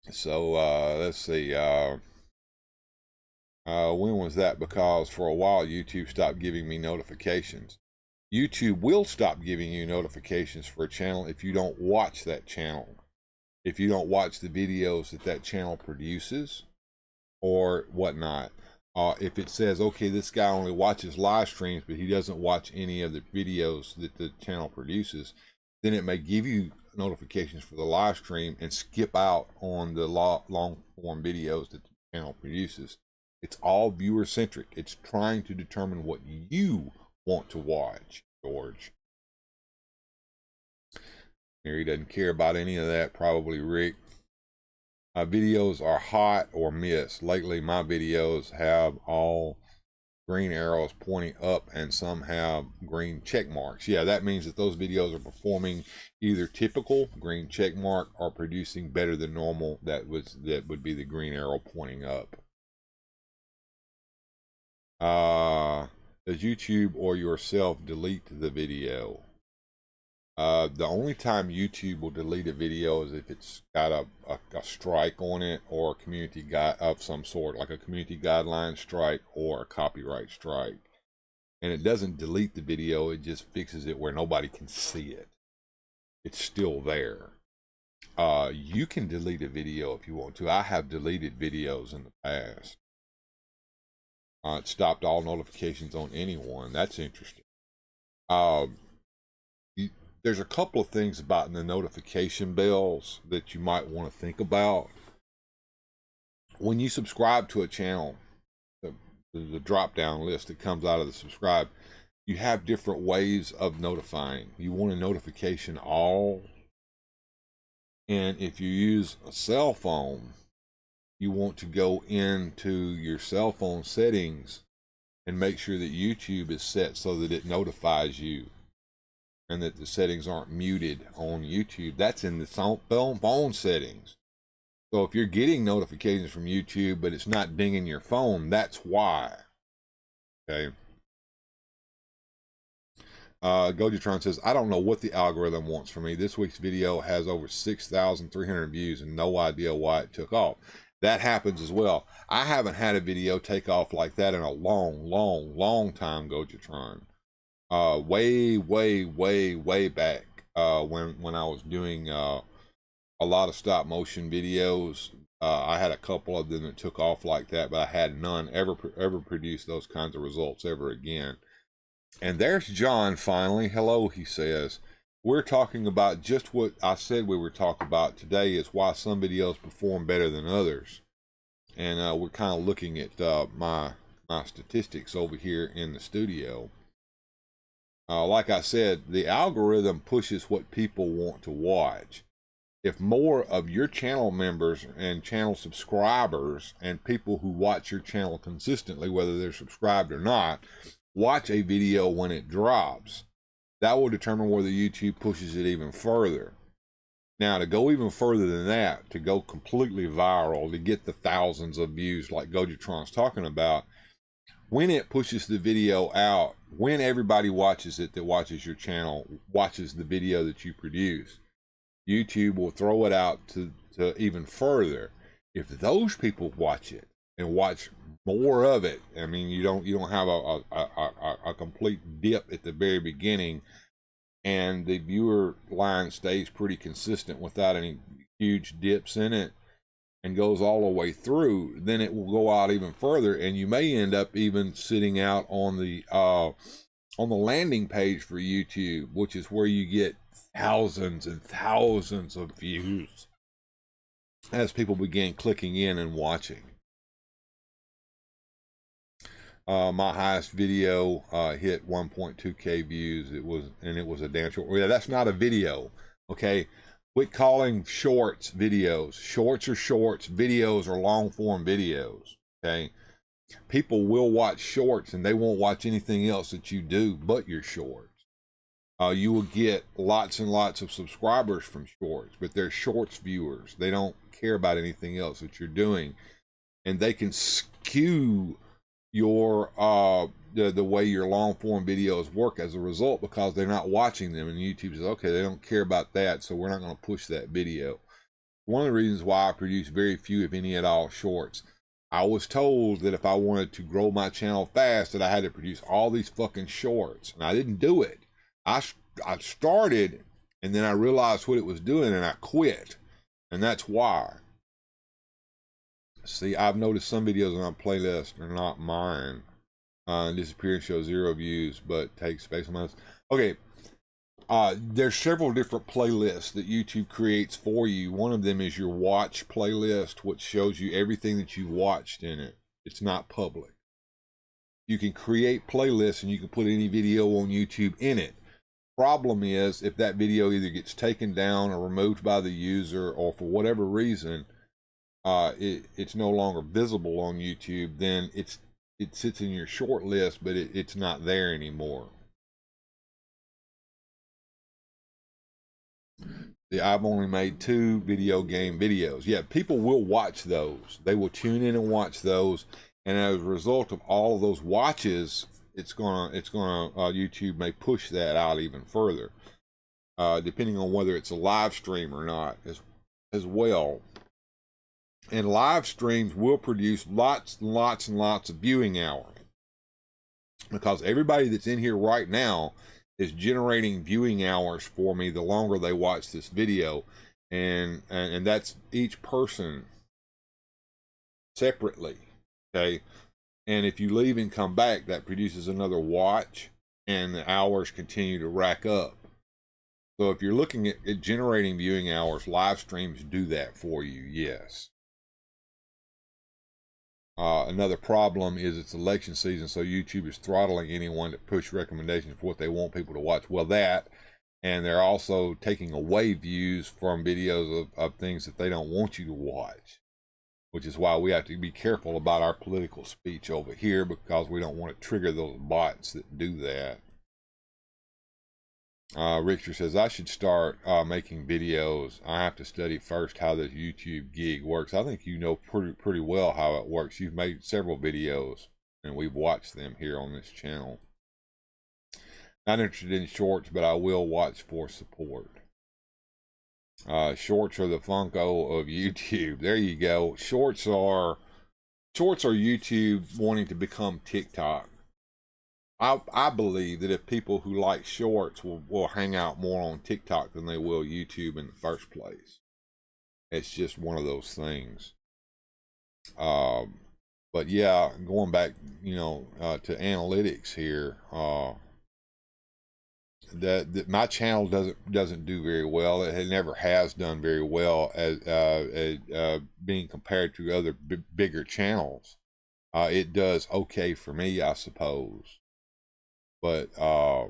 So, let's see. When was that? Because for a while, YouTube stopped giving me notifications. YouTube will stop giving you notifications for a channel if you don't watch that channel. If you don't watch the videos that that channel produces or whatnot. If it says, okay, this guy only watches live streams, but he doesn't watch any of the videos that the channel produces, then it may give you notifications for the live stream and skip out on the long form videos that the channel produces. It's all viewer centric. It's trying to determine what you want to watch, George. Mary doesn't care about any of that, probably Rick. Videos are hot or miss. Lately, my videos have all green arrows pointing up and some have green check marks. Yeah, that means that those videos are performing either typical, green check mark, or producing better than normal. That would be the green arrow pointing up. Does YouTube or yourself delete the video? The only time YouTube will delete a video is if it's got a strike on it, or a community guide of some sort, like a community guideline strike or a copyright strike. And it doesn't delete the video, it just fixes it where nobody can see it. It's still there. You can delete a video if you want to. I have deleted videos in the past. It stopped all notifications on anyone. That's interesting. There's a couple of things about the notification bells that you might want to think about. When you subscribe to a channel, the drop-down list that comes out of the subscribe, you have different ways of notifying. You want a notification all, and if you use a cell phone, you want to go into your cell phone settings and make sure that YouTube is set so that it notifies you and that the settings aren't muted on YouTube. That's in the phone settings. So if you're getting notifications from YouTube but it's not dinging your phone, that's why. Okay. Gojatron says, I don't know what the algorithm wants from me. This week's video has over 6,300 views and no idea why it took off. That happens as well. I haven't had a video take off like that in a long time, Gojatron. Way back when I was doing a lot of stop motion videos. I had a couple of them that took off like that, but I had none ever produce those kinds of results ever again. And there's John finally. Hello, he says. We're talking about just what I said we were talking about today, is why some videos perform better than others. And we're kind of looking at my statistics over here in the studio. Like I said, the algorithm pushes what people want to watch. If more of your channel members and channel subscribers and people who watch your channel consistently, whether they're subscribed or not, watch a video when it drops, that will determine whether YouTube pushes it even further. Now, to go even further than that, to go completely viral, to get the thousands of views like Gojatron's talking about, when it pushes the video out, when everybody watches it that watches your channel, watches the video that you produce, YouTube will throw it out to even further. If those people watch it and watch more of it, I mean, you don't have a complete dip at the very beginning, and the viewer line stays pretty consistent without any huge dips in it, and goes all the way through, then it will go out even further, and you may end up even sitting out on the landing page for YouTube, which is where you get thousands and thousands of views as people begin clicking in and watching. My highest video hit 1.2K views. It was a damn short. Yeah, that's not a video. Okay, quit calling shorts videos. Shorts are shorts. Videos are long form videos. Okay, people will watch shorts and they won't watch anything else that you do but your shorts. You will get lots and lots of subscribers from shorts, but they're shorts viewers. They don't care about anything else that you're doing, and they can skew your the way your long form videos work as a result, because they're not watching them, and YouTube says, okay, they don't care about that, so we're not going to push that video. One of the reasons why I produce very few, if any at all, shorts. I was told that if I wanted to grow my channel fast, that I had to produce all these fucking shorts, and I didn't do it. I started, and then I realized what it was doing, and I quit, and that's why. See, I've noticed some videos on my playlist are not mine. Disappear and show 0 views, but take space on those. Okay, there's several different playlists that YouTube creates for you. One of them is your watch playlist, which shows you everything that you've watched in it. It's not public. You can create playlists and you can put any video on YouTube in it. Problem is, if that video either gets taken down or removed by the user, or for whatever reason it's no longer visible on YouTube, then it sits in your short list, but it's not there anymore. See, I've only made 2 video game videos. Yeah, people will watch those. They will tune in and watch those, and as a result of all of those watches, YouTube may push that out even further, depending on whether it's a live stream or not as well. And live streams will produce lots and lots and lots of viewing hours, because everybody that's in here right now is generating viewing hours for me the longer they watch this video, and that's each person separately. Okay, and if you leave and come back, that produces another watch, and the hours continue to rack up. So if you're looking at generating viewing hours, live streams do that for you, yes. Another problem is it's election season, so YouTube is throttling anyone that push recommendations for what they want people to watch. Well, that, and they're also taking away views from videos of things that they don't want you to watch, which is why we have to be careful about our political speech over here, because we don't want to trigger those bots that do that. Richter says, I should start making videos. I have to study first how this YouTube gig works. I think you know pretty well how it works. You've made several videos, and we've watched them here on this channel. Not interested in shorts, but I will watch for support. Shorts are the Funko of YouTube. There you go. Shorts are YouTube wanting to become TikTok. I believe that if people who like shorts will hang out more on TikTok than they will YouTube in the first place. It's just one of those things. But yeah, going back, to analytics here, that my channel doesn't do very well. It never has done very well as being compared to other bigger channels. It does okay for me, I suppose. But my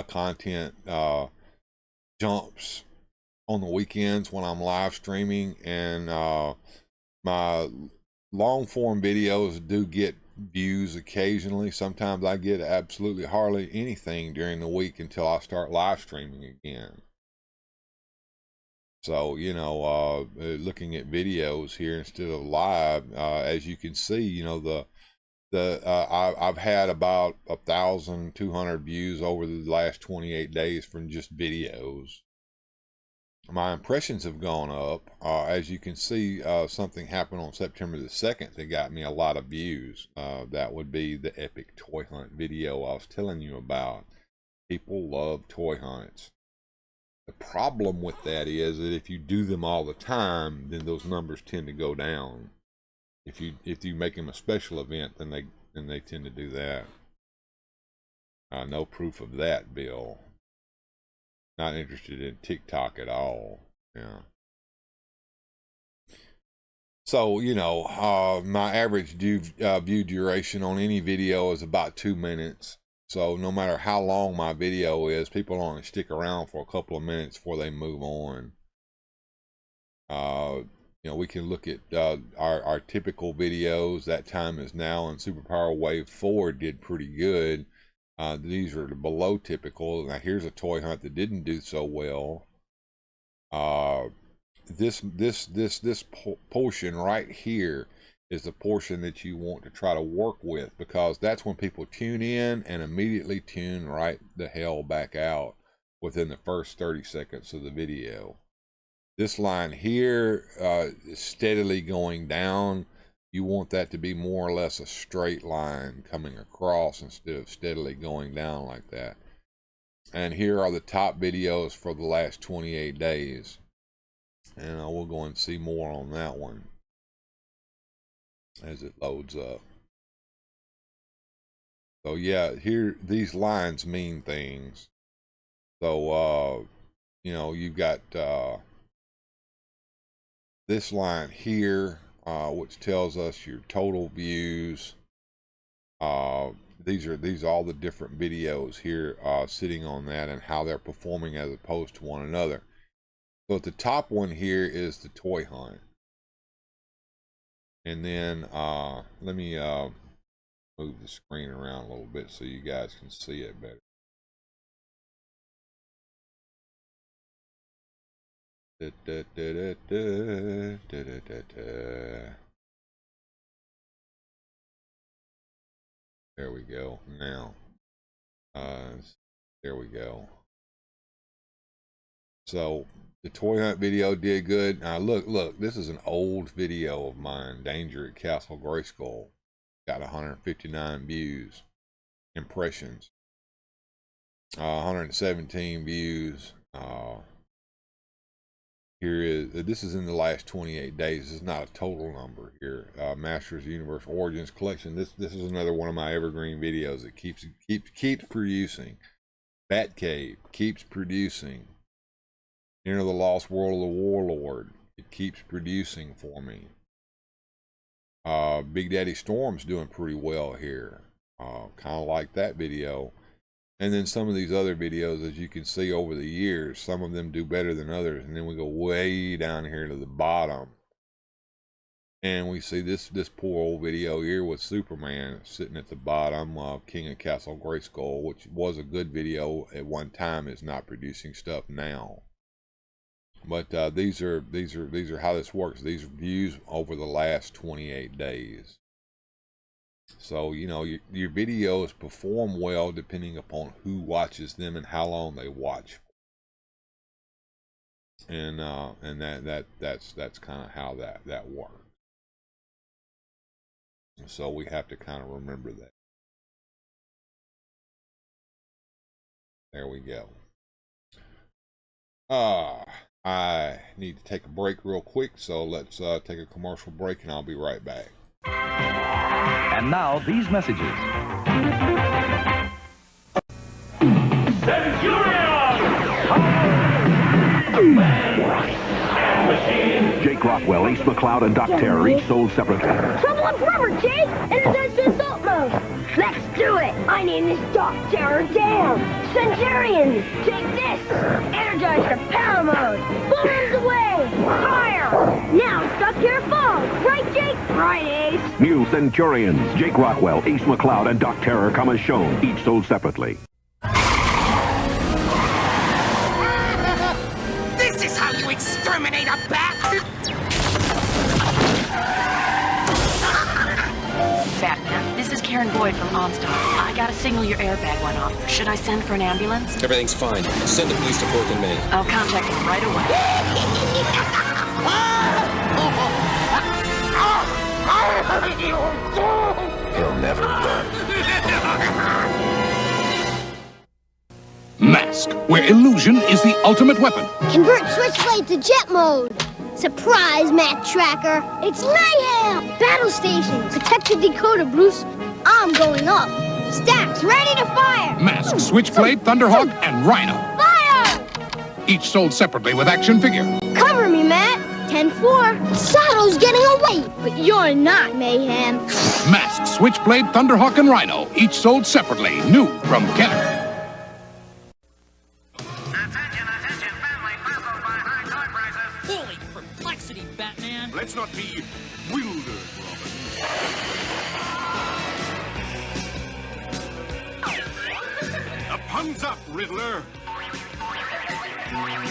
content jumps on the weekends when I'm live streaming, and my long form videos do get views occasionally. Sometimes I get absolutely hardly anything during the week until I start live streaming again. So, looking at videos here instead of live, as you can see, I've had about 1,200 views over the last 28 days from just videos. my impressions have gone up. As you can see, something happened on September the 2nd that got me a lot of views. That would be the epic toy hunt video I was telling you about. People love toy hunts. The problem with that is that if you do them all the time, then those numbers tend to go down. If you make them a special event, then they tend to do that. No proof of that, Bill. Not interested in TikTok at all. Yeah. So, you know, my average view duration on any video is about 2 minutes. So no matter how long my video is, people only stick around for a couple of minutes before they move on. You know, we can look at our typical videos. That time is now, and Superpower Wave 4 did pretty good. These are below typical. Now here's a toy hunt that didn't do so well. This portion right here is the portion that you want to try to work with, because that's when people tune in and immediately tune right the hell back out within the first 30 seconds of the video. This line here is steadily going down. You want that to be more or less a straight line coming across instead of steadily going down like that. And here are the top videos for the last 28 days. And we'll go and see more on that one as it loads up. So yeah, here, these lines mean things. So, you know, you've got this line here, which tells us your total views. These are all the different videos here sitting on that and how they're performing as opposed to one another. So at the top one here is the toy hunt. And then let me move the screen around a little bit so you guys can see it better. There we go. Now, there we go. So the toy hunt video did good. Now look, this is an old video of mine, Danger at Castle Grayskull. Got 159 views, impressions, 117 views. Here is, this is in the last 28 days. This is not a total number here. Masters of the Universe Origins Collection. This is another one of my evergreen videos that keeps producing. Batcave keeps producing. Enter the Lost World of the Warlord. It keeps producing for me. Big Daddy Storm's doing pretty well here. Kind of like that video. And then some of these other videos, as you can see over the years, some of them do better than others. And then we go way down here to the bottom. And we see this poor old video here with Superman sitting at the bottom of King of Castle Grayskull, which was a good video at one time, is not producing stuff now. But these are how this works. These are views over the last 28 days. So, you know, your videos perform well depending upon who watches them and how long they watch. And that's kind of how that works. So we have to kind of remember that. There we go. I need to take a break real quick, so let's take a commercial break and I'll be right back. And now these messages. Jake Rockwell, Ace McCloud, and Doc Terror each sold separately. Trouble up rubber, Jake! Energize the assault mode! Let's do it! My name is Doc Terror Down! Centurions! Take this! Energize the power mode! Bombs away! Fire! Now Doc Terror falls! Right, Jake? Right, Ace! New Centurions, Jake Rockwell, Ace McCloud, and Doc Terror come as shown, each sold separately. This is how you exterminate a bat! Fat This is Karen Boyd from OnStar. I got a signal your airbag went off. Should I send for an ambulance? Everything's fine. Send the police to Pork and Main. I'll contact them right away. He'll never run. Mask, where illusion is the ultimate weapon. Convert Switchblade to jet mode. Surprise, Matt Tracker. It's mayhem. Battle station. Protect the decoder, Bruce. I'm going up. Stacks ready to fire. Mask, Switchblade, Thunderhawk, and Rhino. Fire! Each sold separately with action figure. Cover me, Matt. 10-4. Sato's getting away, but you're not, Mayhem. Mask, Switchblade, Thunderhawk, and Rhino. Each sold separately. New from Kenner. Holy perplexity, Batman! Let's not be bewildered, Robin. Puns up, Riddler.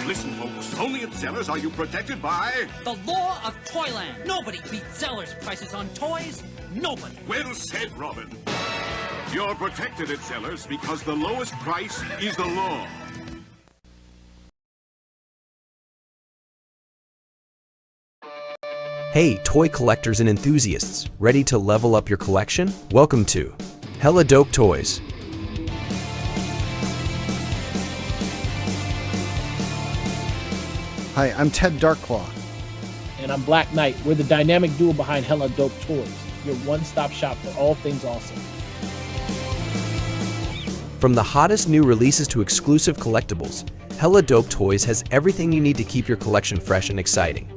Listen, folks, only at Zellers are you protected by... The law of Toyland. Nobody beats Zeller's prices on toys. Nobody. Well said, Robin. You're protected at Zellers because the lowest price is the law. Hey, toy collectors and enthusiasts, ready to level up your collection? Welcome to Hella Dope Toys. Hi, I'm Ted Darkclaw. And I'm Black Knight. We're the dynamic duo behind Hella Dope Toys, your one-stop shop for all things awesome. From the hottest new releases to exclusive collectibles, Hella Dope Toys has everything you need to keep your collection fresh and exciting.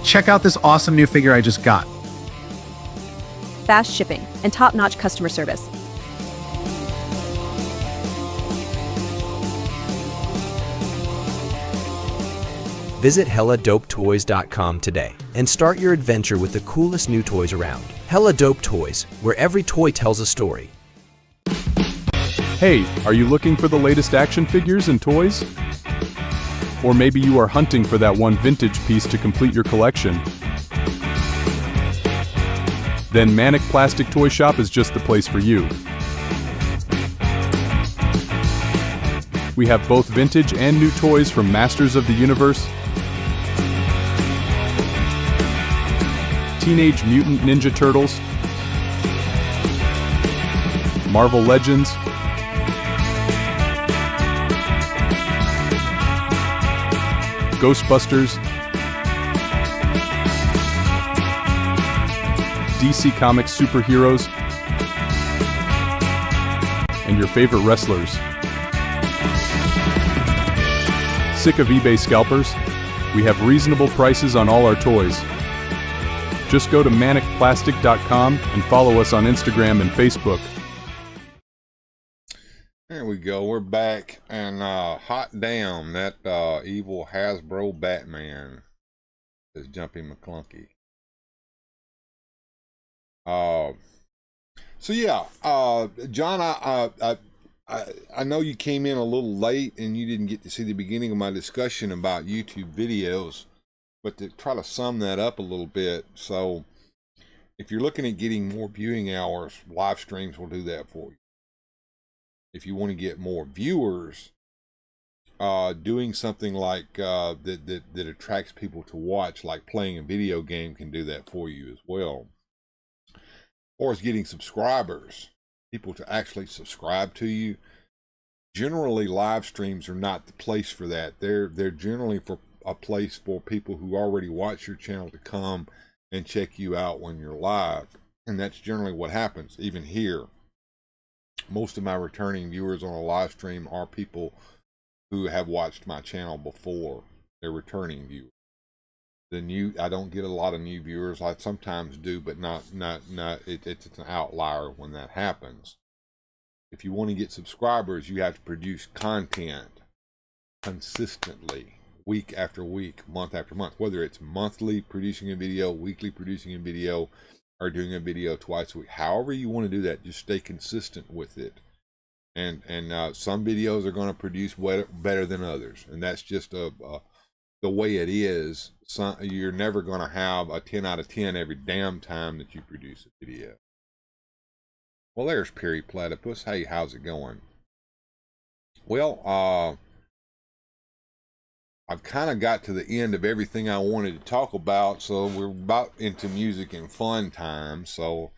Check out this awesome new figure I just got. Fast shipping, and top-notch customer service. Visit HellaDopeToys.com today and start your adventure with the coolest new toys around. Hella Dope Toys, where every toy tells a story. Hey, are you looking for the latest action figures and toys? Or maybe you are hunting for that one vintage piece to complete your collection. Then Manic Plastic Toy Shop is just the place for you. We have both vintage and new toys from Masters of the Universe, Teenage Mutant Ninja Turtles, Marvel Legends, Ghostbusters, DC Comics superheroes, and your favorite wrestlers. Sick of eBay scalpers? We have reasonable prices on all our toys. Just go to manicplastic.com and follow us on Instagram and Facebook. There we go. We're back, and hot damn, that evil Hasbro Batman is Jumpy McClunky. So yeah, John, I know you came in a little late and you didn't get to see the beginning of my discussion about YouTube videos, but to try to sum that up a little bit, so if you're looking at getting more viewing hours, live streams will do that for you. If you want to get more viewers, doing something like that attracts people to watch, like playing a video game, can do that for you as well. Or is getting subscribers, people to actually subscribe to you. Generally, live streams are not the place for that. They're generally for a place for people who already watch your channel to come and check you out when you're live. And that's generally what happens, even here. Most of my returning viewers on a live stream are people who have watched my channel before. They're returning viewers. I don't get a lot of new viewers. I sometimes do, but it's an outlier when that happens. If you want to get subscribers, you have to produce content consistently, week after week, month after month, whether it's monthly producing a video, weekly producing a video, or doing a video twice a week. However you want to do that, just stay consistent with it. and some videos are going to produce better than others, and that's just the way it is. You're never going to have a 10 out of 10 every damn time that you produce a video. Well, there's Perry Platypus. Hey, how's it going? Well, I've kind of got to the end of everything I wanted to talk about, so we're about into music and fun time. So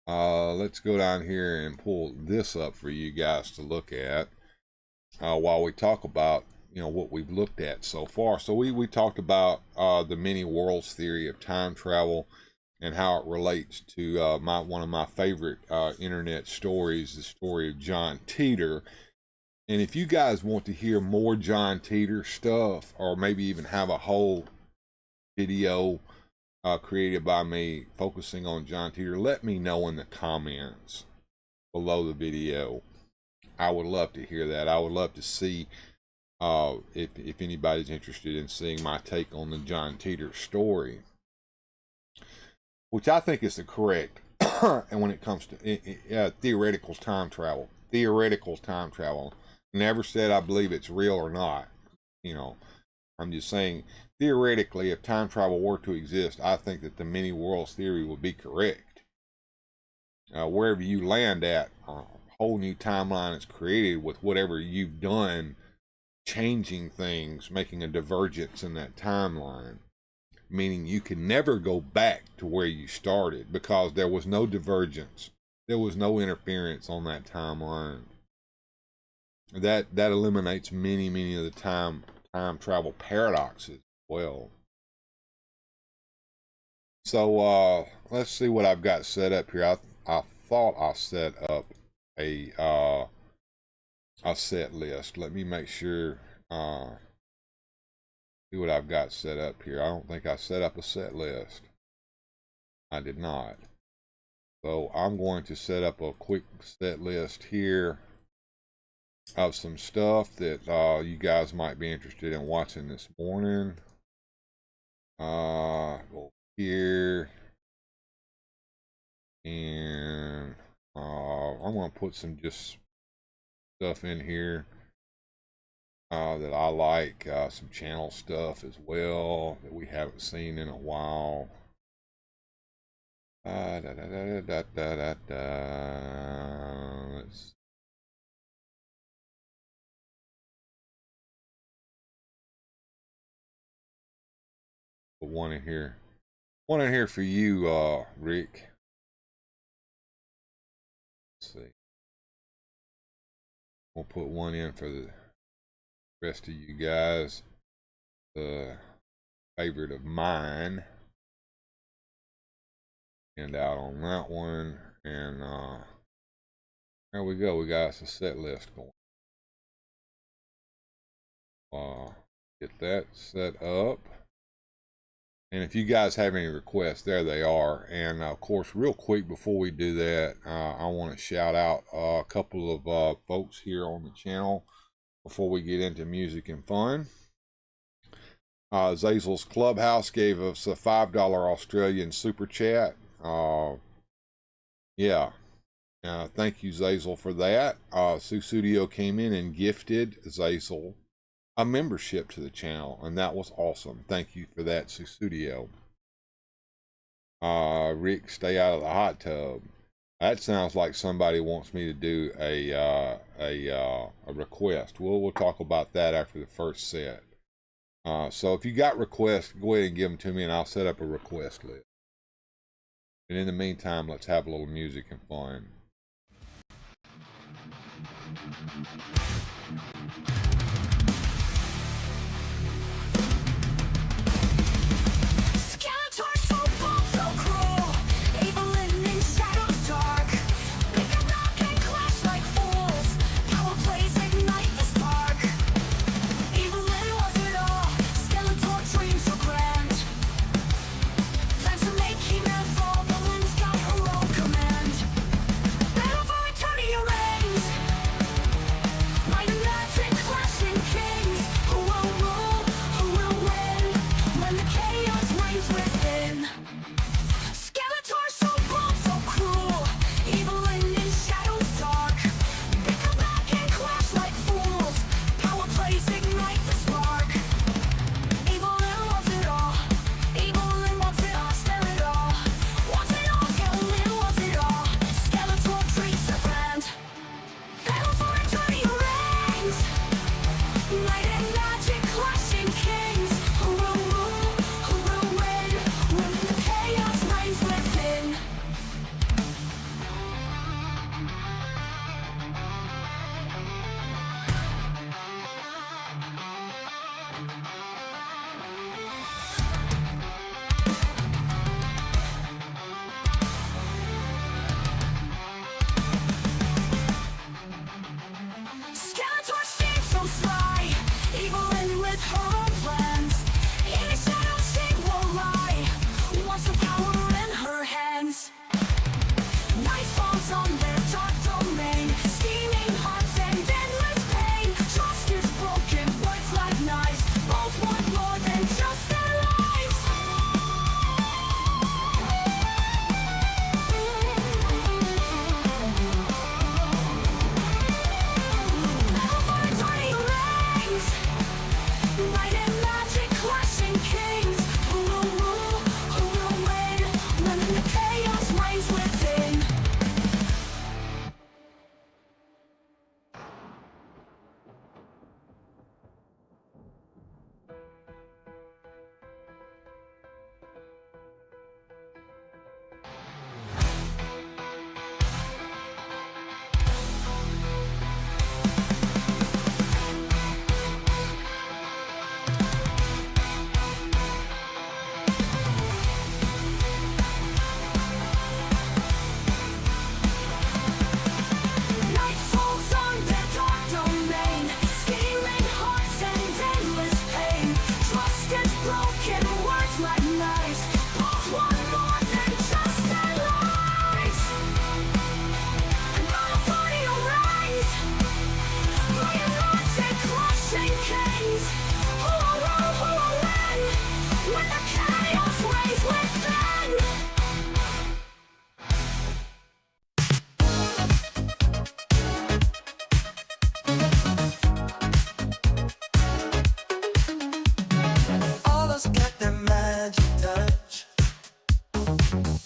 let's go down here and pull this up for you guys to look at while we talk about, you know, what we've looked at so far. So we talked about the many worlds theory of time travel and how it relates to one of my favorite internet stories, the story of John Teeter. And if you guys want to hear more John Teeter stuff, or maybe even have a whole video created by me focusing on John Teeter, let me know in the comments below the video. I would love to hear that. I would love to see if anybody's interested in seeing my take on the John Teeter story, which I think is the correct and when it comes to theoretical time travel. Never said I believe it's real or not. You know, I'm just saying theoretically, if time travel were to exist, I think that the many worlds theory would be correct. Wherever you land at, a whole new timeline is created with whatever you've done, changing things, making a divergence in that timeline, meaning you can never go back to where you started because there was no divergence, there was no interference on that timeline. That eliminates many of the time travel paradoxes as well. So let's see what I've got set up here. I thought I set up a set list. Let me make sure. See what I've got set up here. I don't think I set up a set list. I did not. So I'm going to set up a quick set list here of some stuff that you guys might be interested in watching this morning. Go here, and I'm going to put some just stuff in here that I like, some channel stuff as well that we haven't seen in a while. Let's put one in here. One in here for you, Rick. Let's see. We'll put one in for the rest of you guys. The favorite of mine. And out on that one. And there we go. We got us a set list going. Get that set up. And if you guys have any requests, there they are. And of course, real quick before we do that, I want to shout out a couple of folks here on the channel before we get into music and fun. Zazel's Clubhouse gave us a $5 Australian super chat. Yeah. Thank you, Zazel, for that. Susudio came in and gifted Zazel a membership to the channel, and that was awesome. Thank you for that, Susudio. Rick, stay out of the hot tub. That sounds like somebody wants me to do a request. We'll talk about that after the first set. So if you got requests, go ahead and give them to me, and I'll set up a request list. And in the meantime, let's have a little music and fun. Command. Battle for eternity remains. Might not logic crushing kings. Who will rule? Who will win? When the chaos reigns within. Night falls on their dark domain, scheming hearts and endless pain. Trust is broken, words like knives, both want more than just their lives. And all authority arise, bringing logic crushing kings. Who will rule, who will win, when the chaos reigns within? All us got that magic touch.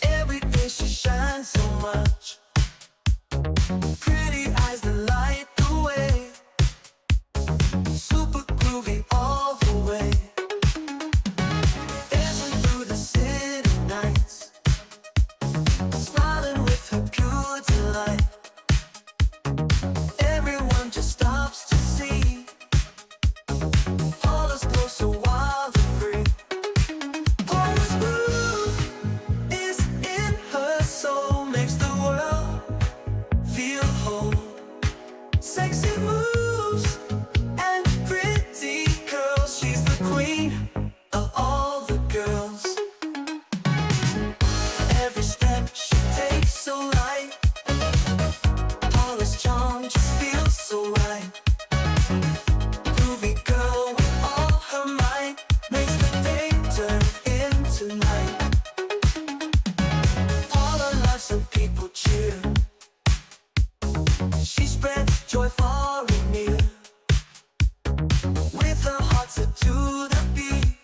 Every day she shines so much. Pretty eyes that light the way. Super groovy all the way. Dancing through the city nights, smiling with her pure delight. Everyone just stops to see. All us close so wild and free. Always groove is in her soul, makes the world feel whole. Sexy moves and pretty curls, she's the queen of all the girls. Every step she takes so light, polished charm just feels so right. Groovy girl with all her might, makes the day turn into night. All her life some people cheer. She spreads joy far and near. With her heart set to the beat,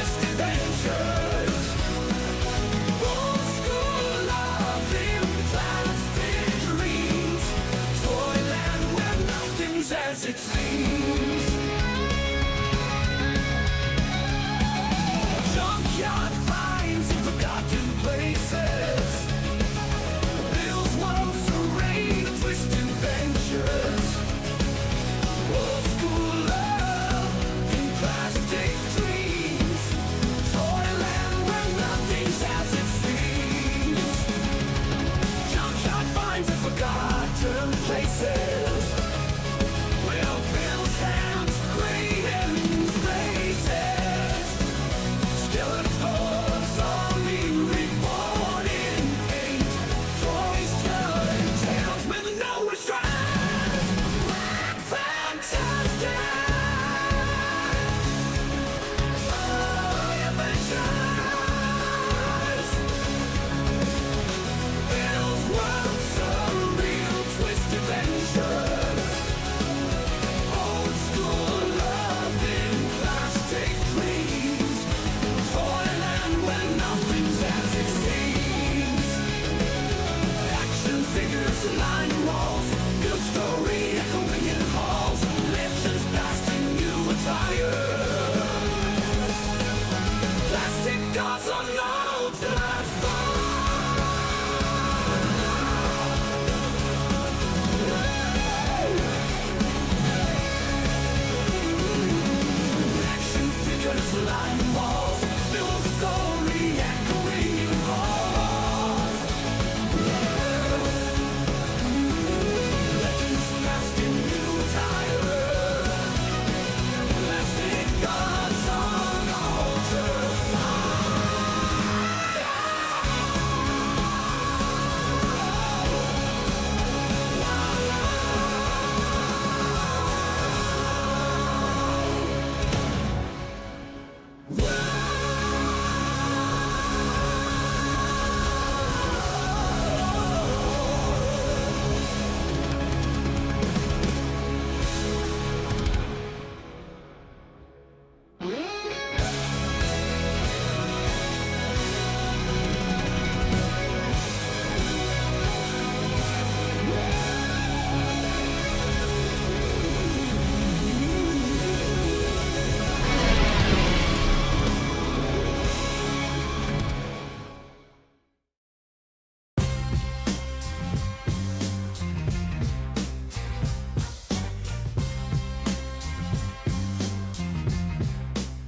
twist adventures. Old school loving plastic dreams. Toyland where nothing's as it seems. Junkyard finds in forgotten places. Bill's world's array of twist adventures. Old school love in plastic dreams. Toyland where nothing's as it seems. Junkyard finds in forgotten places. Well, Bill's hands creating faces. Skeletons on me reborn in paint. Toys telling tales with no restraint. Fantastic! Adventures! Bill's world's surreal twist adventures. Old school love in plastic dreams. Toyland where nothing's as it seems. Action figures line walls. Good story echoing in halls. Legends past in new attire. Plastic gods unknown to last Action figures line walls. Build story echoing in halls. Legends past in new attire. Plastic gods on altar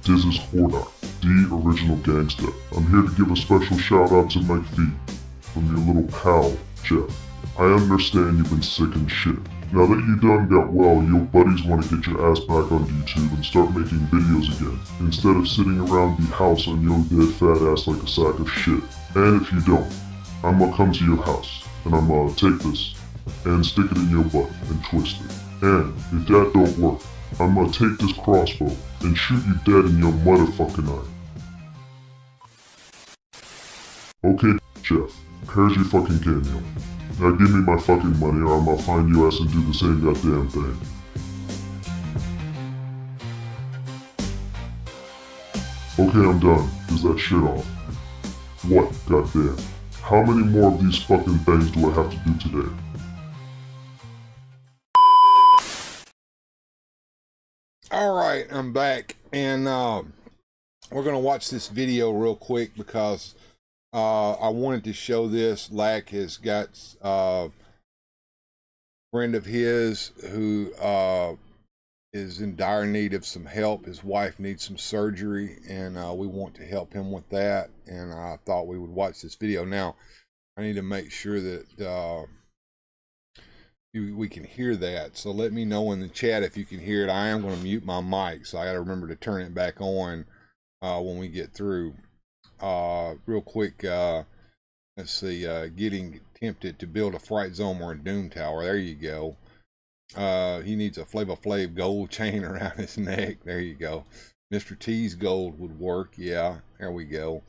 This is Hordak, the original gangster. I'm here to give a special shout out to Mike V from your little pal, Jeff. I understand you've been sick and shit. Now that you done got well, your buddies want to get your ass back on YouTube and start making videos again, instead of sitting around the house on your dead fat ass like a sack of shit. And if you don't, I'm gonna come to your house, and I'm gonna take this, and stick it in your butt, and twist it. And if that don't work, I'm gonna take this crossbow and shoot you dead in your motherfucking eye. Okay, Jeff, here's your fucking cameo. Now give me my fucking money or I'm gonna find your ass and do the same goddamn thing. Okay, I'm done. Is that shit off? What, goddamn? How many more of these fucking things do I have to do today? Alright, I'm back, and we're going to watch this video real quick because I wanted to show this. Lack has got a friend of his who is in dire need of some help. His wife needs some surgery, and we want to help him with that, and I thought we would watch this video. Now, I need to make sure that we can hear that, so let me know in the chat if you can hear it. I am going to mute my mic, so I got to remember to turn it back on when we get through. Real quick, let's see, getting tempted to build a Fright Zone or a Doom Tower. There you go. He needs a Flavor Flav gold chain around his neck. There you go. Mr. T's gold would work. Yeah, there we go.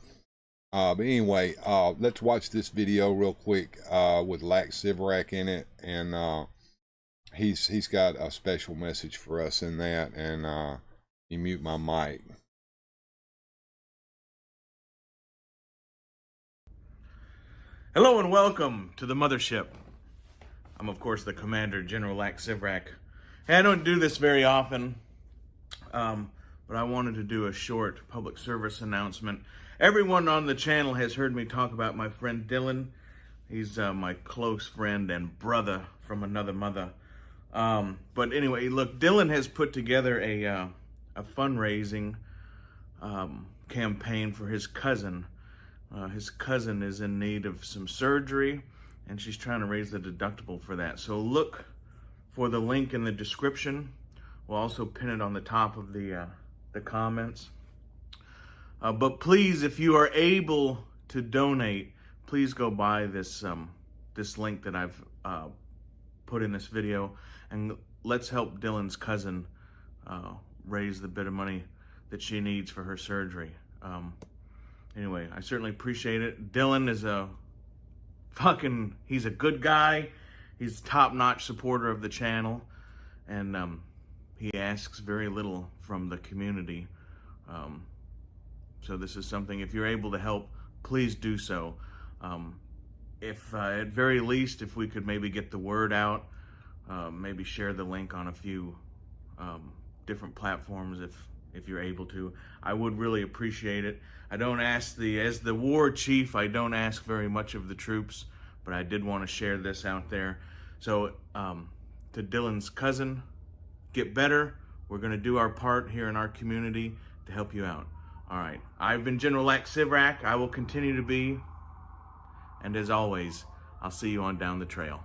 But anyway, let's watch this video real quick with Lack Sivrak in it, and he's got a special message for us in that. And you mute my mic. Hello and welcome to the mothership. I'm of course the Commander, General Lax Sivrak. Hey, I don't do this very often, but I wanted to do a short public service announcement. Everyone on the channel has heard me talk about my friend Dylan. He's my close friend and brother from another mother. But anyway, look, Dylan has put together a fundraising campaign for his cousin. His cousin is in need of some surgery, and she's trying to raise the deductible for that. So look for the link in the description. We'll also pin it on the top of the comments. But please, if you are able to donate, please go by this this link that I've put in this video, and let's help Dylan's cousin raise the bit of money that she needs for her surgery. Anyway, I certainly appreciate it. Dylan is he's a good guy. He's a top-notch supporter of the channel, and he asks very little from the community. So this is something, if you're able to help, please do so. If at very least, if we could maybe get the word out, maybe share the link on a few different platforms if you're able to, I would really appreciate it. I don't ask as the war chief, I don't ask very much of the troops, but I did want to share this out there. So to Dylan's cousin, get better. We're going to do our part here in our community to help you out. All right, I've been General Lax Sivrak. I will continue to be, and as always, I'll see you on down the trail.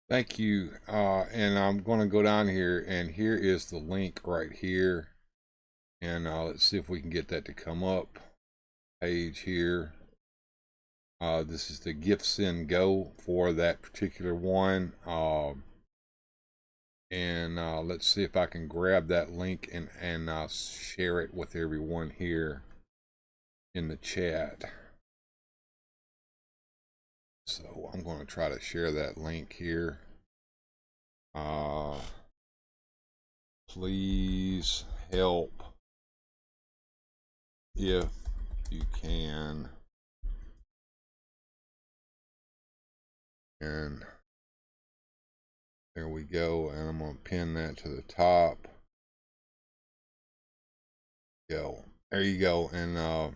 Thank you. And I'm going to go down here, and here is the link right here. And let's see if we can get that to come up. Page here. This is the Gift Send Go for that particular one. And let's see if I can grab that link and share it with everyone here in the chat. So I'm going to try to share that link here. Please help if you can. And there we go. And I'm going to pin that to the top. Go. There you go. And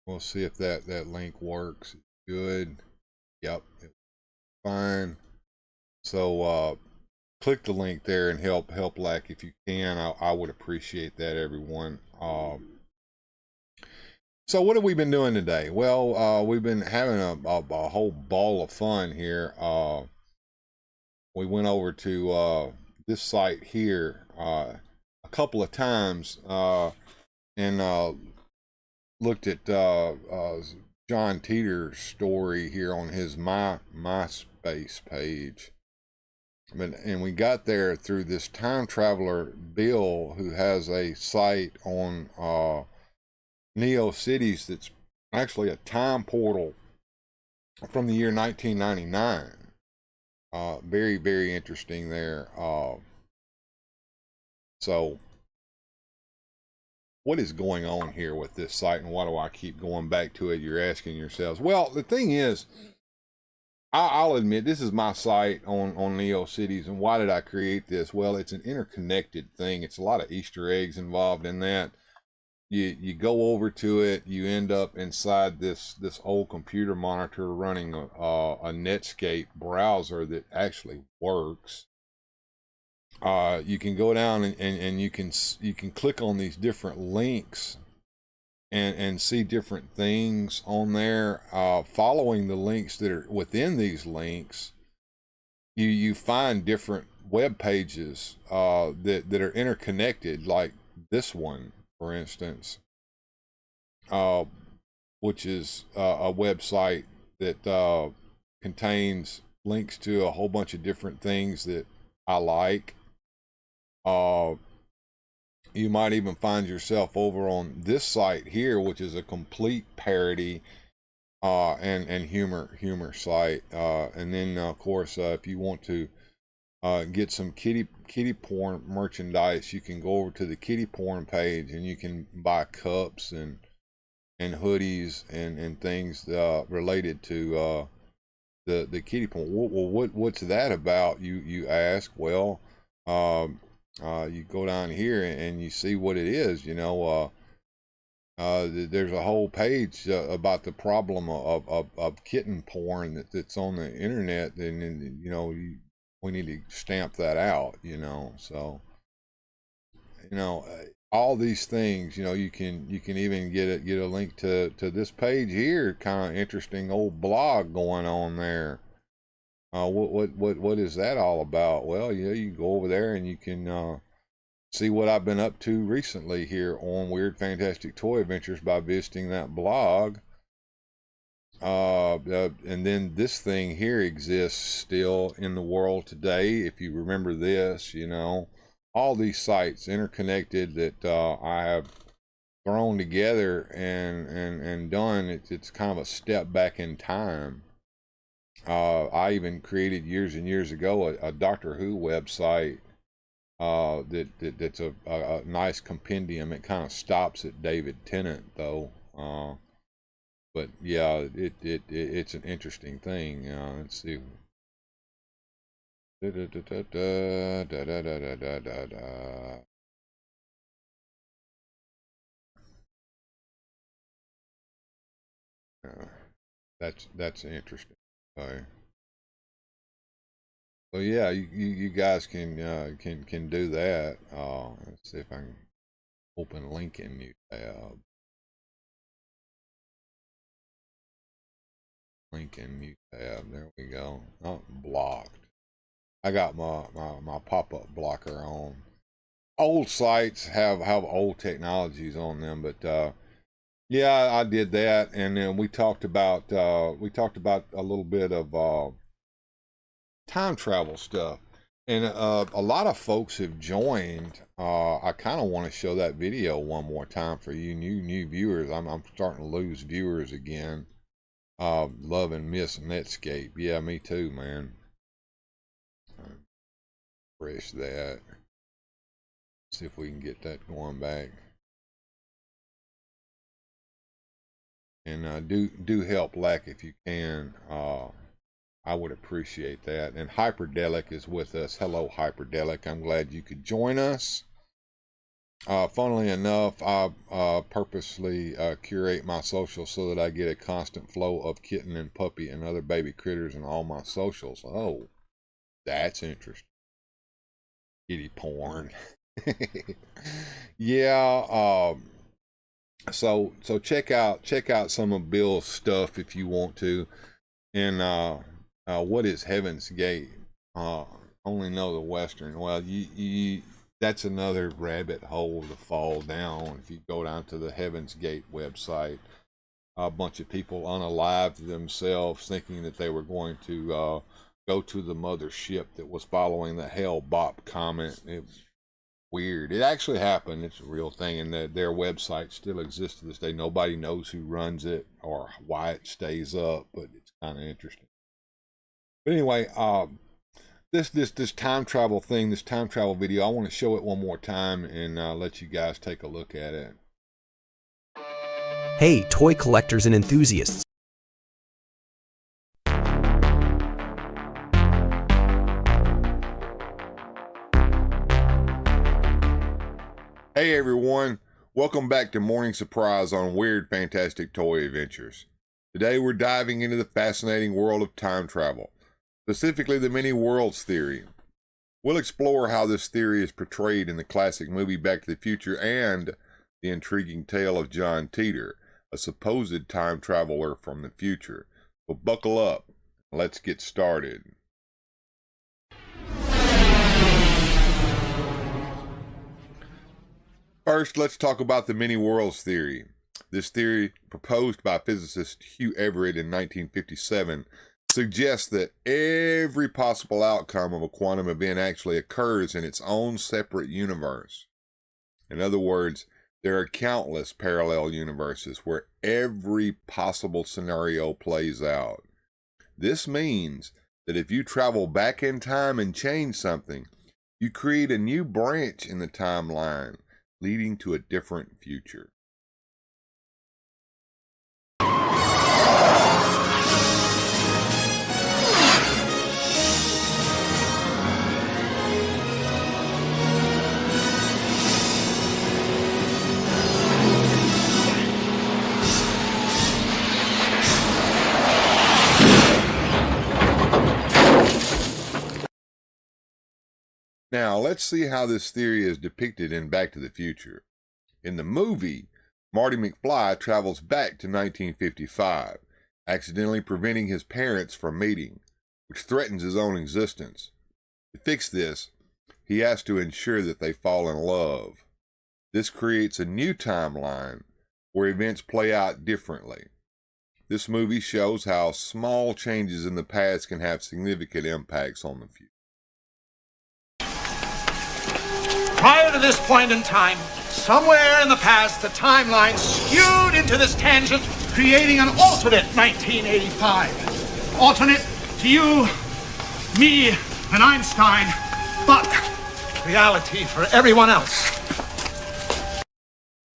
we'll see if that link works. Good. Yep, fine. So click the link there and help Lack if you can. I would appreciate that, everyone. So what have we been doing today? Well, we've been having a whole ball of fun here. We went over to this site here a couple of times and looked at John Teeter's story here on his MySpace page. And we got there through this time traveler, Bill, who has a site on Neo Cities that's actually a time portal from the year 1999. Very, very interesting there. So what is going on here with this site, and why do I keep going back to it? You're asking yourselves. Well, the thing is, I'll admit this is my site on Neo Cities, and why did I create this? Well, it's an interconnected thing. It's a lot of Easter eggs involved in that. You go over to it, you end up inside this old computer monitor running a Netscape browser that actually works. You can go down and you can click on these different links and see different things on there. Following the links that are within these links, you find different web pages that are interconnected, like this one, for instance, which is a website that contains links to a whole bunch of different things that I like. You might even find yourself over on this site here, which is a complete parody and humor site. And then of course, if you want to get some kitty porn merchandise, you can go over to the kitty porn page and you can buy cups and and hoodies and things related to the kiddie porn. Well, what's that about? You ask. Well, you go down here and you see what it is. You know, there's a whole page about the problem of kitten porn that's on the internet, and you know, we need to stamp that out. You know, so you know. All these things, you know, you can even get a link to this page here. Kind of interesting old blog going on there. What is that all about? Well, you know, you can go over there and you can see what I've been up to recently here on Weird Fantastic Toy Adventures by visiting that blog. And then this thing here exists still in the world today. If you remember this, you know. All these sites interconnected that I have thrown together and done. It's kind of a step back in time. I even created years and years ago a Doctor Who website that's a nice compendium. It kind of stops at David Tennant though. But yeah, it's an interesting thing. Let's see. That's interesting. So yeah, you guys can do that. Let's see if I can open link in new tab. Link in new tab. There we go. Oh, blocked. I got my pop-up blocker on. Old sites have old technologies on them, but yeah, I did that, and then we talked about a little bit of time travel stuff, and a lot of folks have joined. I kind of want to show that video one more time for you new viewers. I'm starting to lose viewers again. Love and miss Netscape. Yeah, me too, man. Refresh that. See if we can get that going back. And do help Lack if you can. I would appreciate that. And Hyperdelic is with us. Hello, Hyperdelic. I'm glad you could join us. Funnily enough, I purposely curate my socials so that I get a constant flow of kitten and puppy and other baby critters in all my socials. Oh, that's interesting. Kitty porn. Yeah. So check out some of Bill's stuff if you want to. And what is Heaven's Gate? Only know the Western. Well, you that's another rabbit hole to fall down. If you go down to the Heaven's Gate website, a bunch of people unalived themselves thinking that they were going to go to the mothership that was following the Hell Bop comet. It was weird. It actually happened. It's a real thing, and their website still exists to this day. Nobody knows who runs it or why it stays up, but it's kind of interesting. But anyway, this time travel thing, this time travel video, I want to show it one more time and let you guys take a look at it. Hey, toy collectors and enthusiasts. Hey everyone, welcome back to Morning Surprise on Weird Fantastic Toy Adventures. Today we're diving into the fascinating world of time travel, specifically the many worlds theory. We'll explore how this theory is portrayed in the classic movie Back to the Future and the intriguing tale of John Teeter, a supposed time traveler from the future. So buckle up, let's get started. First, let's talk about the many worlds theory. This theory, proposed by physicist Hugh Everett in 1957, suggests that every possible outcome of a quantum event actually occurs in its own separate universe. In other words, there are countless parallel universes where every possible scenario plays out. This means that if you travel back in time and change something, you create a new branch in the timeline, leading to a different future. Now, let's see how this theory is depicted in Back to the Future. In the movie, Marty McFly travels back to 1955, accidentally preventing his parents from meeting, which threatens his own existence. To fix this, he has to ensure that they fall in love. This creates a new timeline where events play out differently. This movie shows how small changes in the past can have significant impacts on the future. Prior to this point in time, somewhere in the past, the timeline skewed into this tangent, creating an alternate 1985. Alternate to you, me, and Einstein, but reality for everyone else.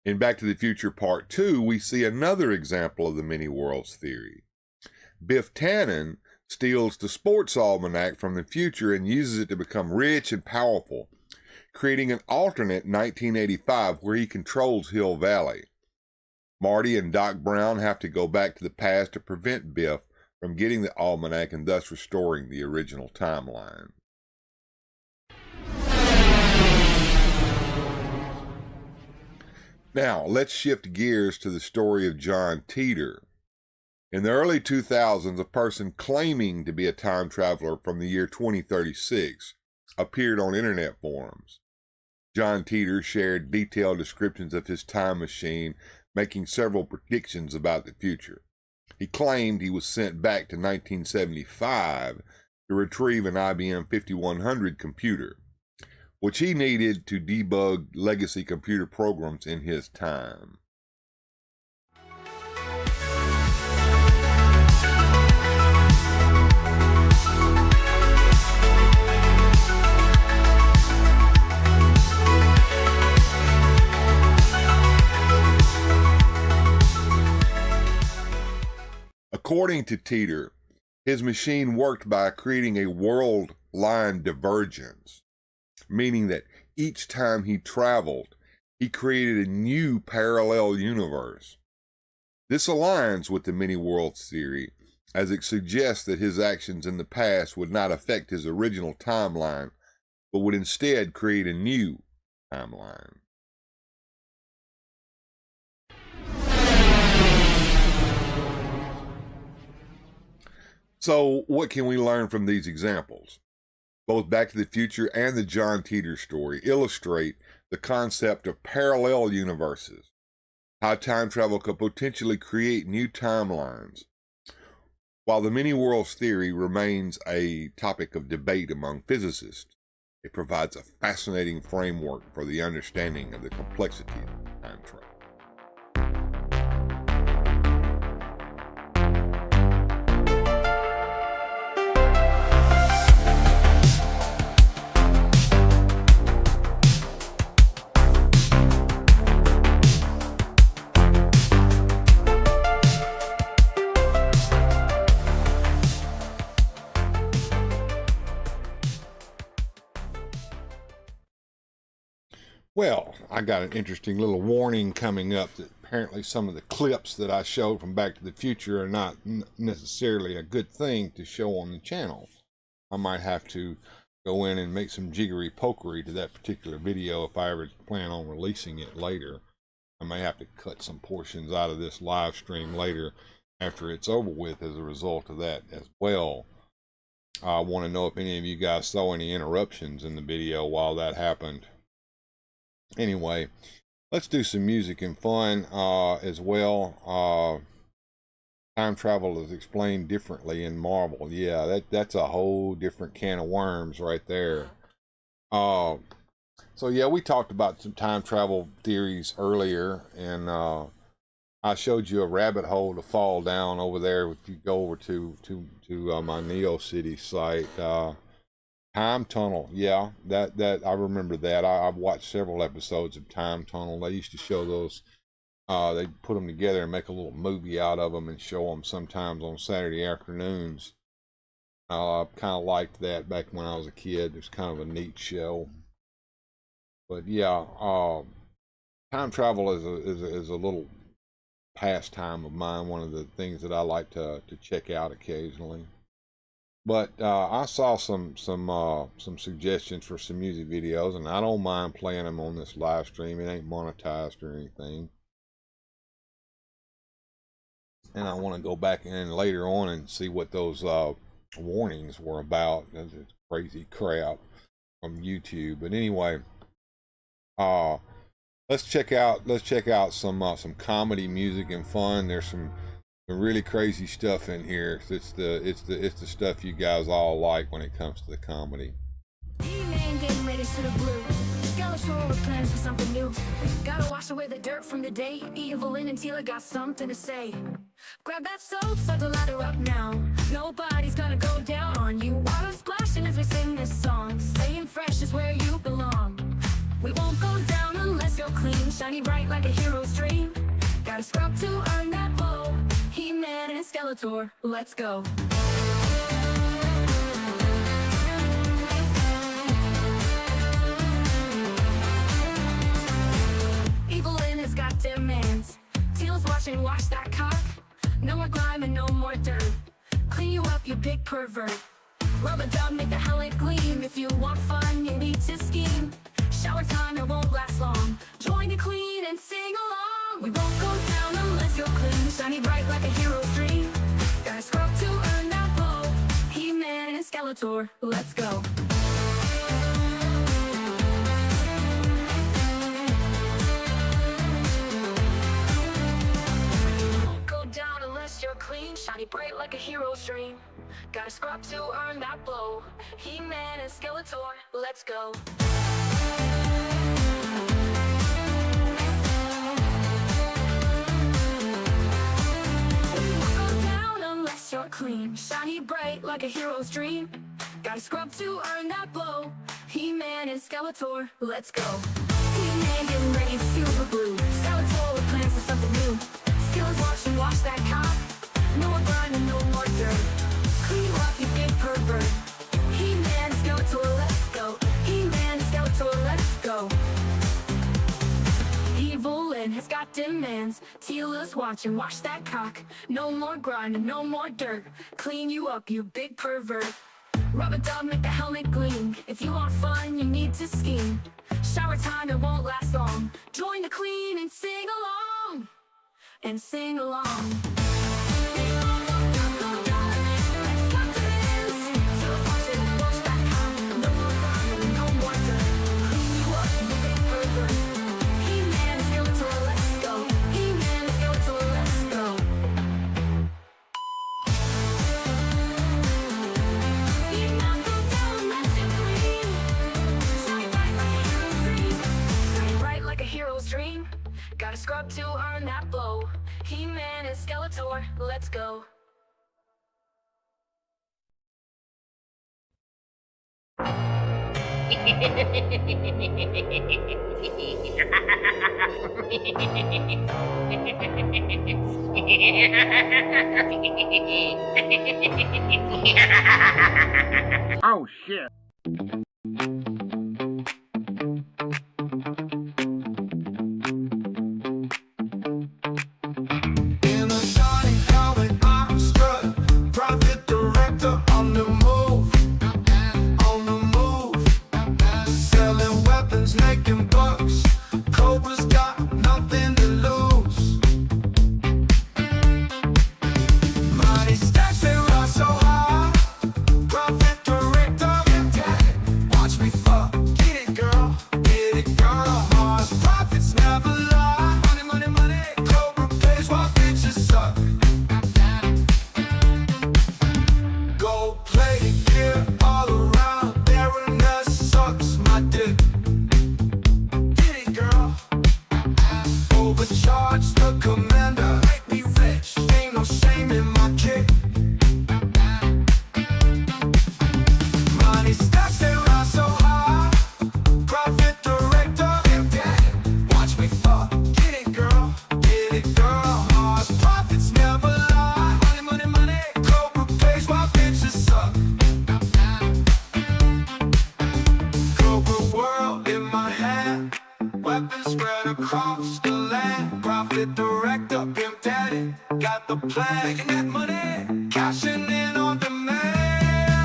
In Back to the Future Part 2, we see another example of the many worlds theory. Biff Tannen steals the sports almanac from the future and uses it to become rich and powerful, creating an alternate 1985 where he controls Hill Valley. Marty and Doc Brown have to go back to the past to prevent Biff from getting the almanac and thus restoring the original timeline. Now, let's shift gears to the story of John Teeter. In the early 2000s, a person claiming to be a time traveler from the year 2036 appeared on internet forums. John Teeter shared detailed descriptions of his time machine, making several predictions about the future. He claimed he was sent back to 1975 to retrieve an IBM 5100 computer, which he needed to debug legacy computer programs in his time. According to Teeter, his machine worked by creating a world line divergence, meaning that each time he traveled, he created a new parallel universe. This aligns with the many worlds theory, as it suggests that his actions in the past would not affect his original timeline, but would instead create a new timeline. So, what can we learn from these examples? Both Back to the Future and the John Teeter story illustrate the concept of parallel universes, how time travel could potentially create new timelines. While the many worlds theory remains a topic of debate among physicists, it provides a fascinating framework for the understanding of the complexity of time travel. Well, I got an interesting little warning coming up that apparently some of the clips that I showed from Back to the Future are not necessarily a good thing to show on the channel. I might have to go in and make some jiggery pokery to that particular video if I ever plan on releasing it later. I may have to cut some portions out of this live stream later after it's over with as a result of that as well. I want to know if any of you guys saw any interruptions in the video while that happened. Anyway, let's do some music and fun as well. Time travel is explained differently in Marvel. Yeah, that's a whole different can of worms right there. So yeah, we talked about some time travel theories earlier, and I showed you a rabbit hole to fall down over there if you go over to my NeoCity site. Time Tunnel, yeah, that I remember that. I've watched several episodes of Time Tunnel. They used to show those. They put them together and make a little movie out of them and show them sometimes on Saturday afternoons. I kind of liked that back when I was a kid. It was kind of a neat show. But yeah, time travel is a little pastime of mine. One of the things that I like to check out occasionally. But I saw some suggestions for some music videos, and I don't mind playing them on this live stream. It ain't monetized or anything. And I want to go back in later on and see what those warnings were about. That's just crazy crap from YouTube. But anyway, let's check out some comedy music and fun. There's some really crazy stuff in here. It's the stuff you guys all like when it comes to the comedy. E-Man getting ready to the blue. Skeletor with plans for something new. Gotta wash away the dirt from the day. Evelyn and Tila got something to say. Grab that soap, start the ladder up now. Nobody's gonna go down on you. Water splashing as we sing this song. Staying fresh is where you belong. We won't go down unless you're clean. Shiny bright like a hero's dream. Gotta scrub to earn that glow. He-Man and Skeletor, let's go. Evelyn has got demands. Teal's watching, watch that cock. No more grime and no more dirt. Clean you up, you big pervert. Rub a dub, make the helmet gleam. If you want fun, you need to scheme. Shower time, it won't last long. Join the clean and sing along. We won't go down unless you're clean. Shiny bright like a hero's dream. Gotta scrub to earn that glow. He-Man and Skeletor, let's go. Go down unless you're clean. Shiny bright like a hero's dream. Gotta scrub to earn that blow. He-Man and Skeletor, let's go. Go down unless you're clean. Shiny bright like a hero's dream. Gotta scrub to earn that blow. He-Man and Skeletor, let's go. He-Man getting ready to super blue. Skeletor with plans for something new. Skills watching, watch that cock. No more grind and no more dirt. Clean you up, you big pervert. He-Man, Skeletor, let's go. He-Man, Skeletor, let's go. Evelyn has got demands. Tila's watching, watch that cock. No more grind and no more dirt. Clean you up, you big pervert. Rub a dub, make the helmet gleam. If you want fun, you need to scheme. Shower time, it won't last long. Join the clean and sing along. And sing along. Dream. Gotta scrub to earn that blow. He-Man and Skeletor, let's go. Oh shit. Got the plan, making that money, cashing in on demand.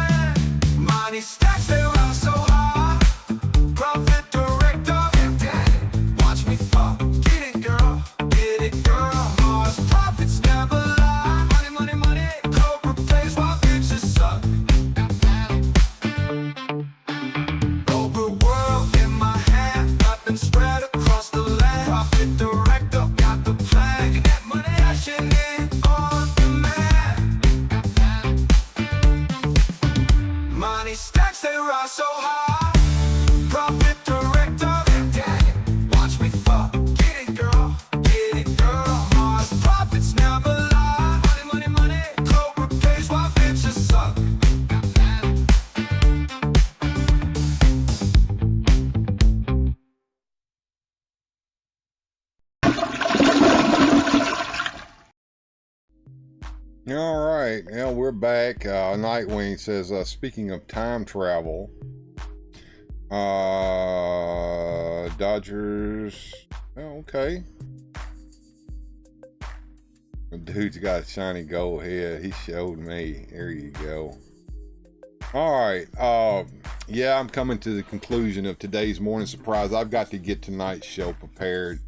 All right, now we're back. Nightwing says, speaking of time travel, Dodgers. Oh, okay. The dude's got a shiny gold head. He showed me. There you go. All right. Yeah, I'm coming to the conclusion of today's morning surprise. I've got to get tonight's show prepared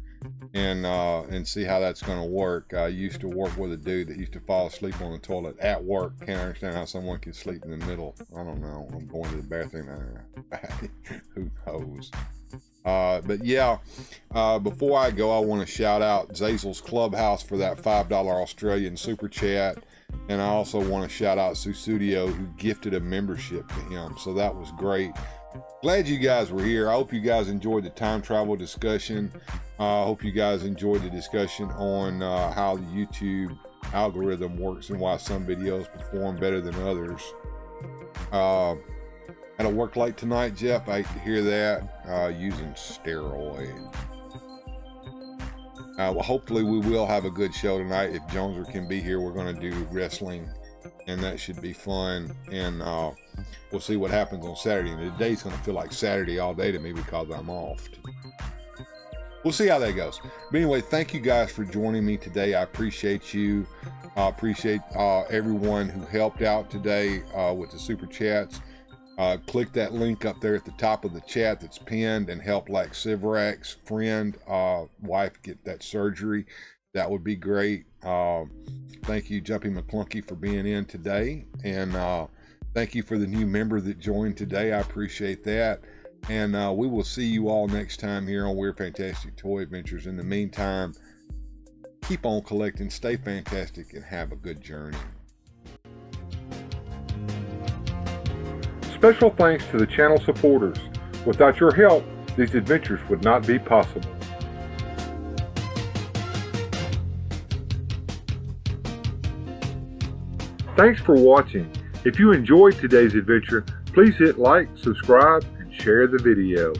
and see how that's going to work. I used to work with a dude that used to fall asleep on the toilet at work. Can't understand how someone can sleep in the middle. I don't know. I'm going to the bathroom. Who knows? But yeah, before I go, I want to shout out Zazel's Clubhouse for that $5 Australian super chat. And I also want to shout out Susudio, who gifted a membership to him. So that was great. Glad you guys were here. I hope you guys enjoyed the time travel discussion. I hope you guys enjoyed the discussion on how the YouTube algorithm works and why some videos perform better than others. Had to work late tonight, Jeff. I hate to hear that. Using steroids. Well, hopefully we will have a good show tonight. If Joneser can be here, we're going to do wrestling, and that should be fun. And we'll see what happens on Saturday. And today's going to feel like Saturday all day to me because I'm off. We'll see how that goes. But anyway, thank you guys for joining me today. I appreciate you. I appreciate everyone who helped out today with the super chats. Click that link up there at the top of the chat that's pinned and help like Sivrak's friend, wife get that surgery. That would be great. Thank you, Jumpy McClunky, for being in today. And thank you for the new member that joined today. I appreciate that. And we will see you all next time here on Weird Fantastic Toy Adventures. In the meantime, keep on collecting, stay fantastic, and have a good journey. Special thanks to the channel supporters. Without your help, these adventures would not be possible. Thanks for watching. If you enjoyed today's adventure, please hit like, subscribe, and share the video.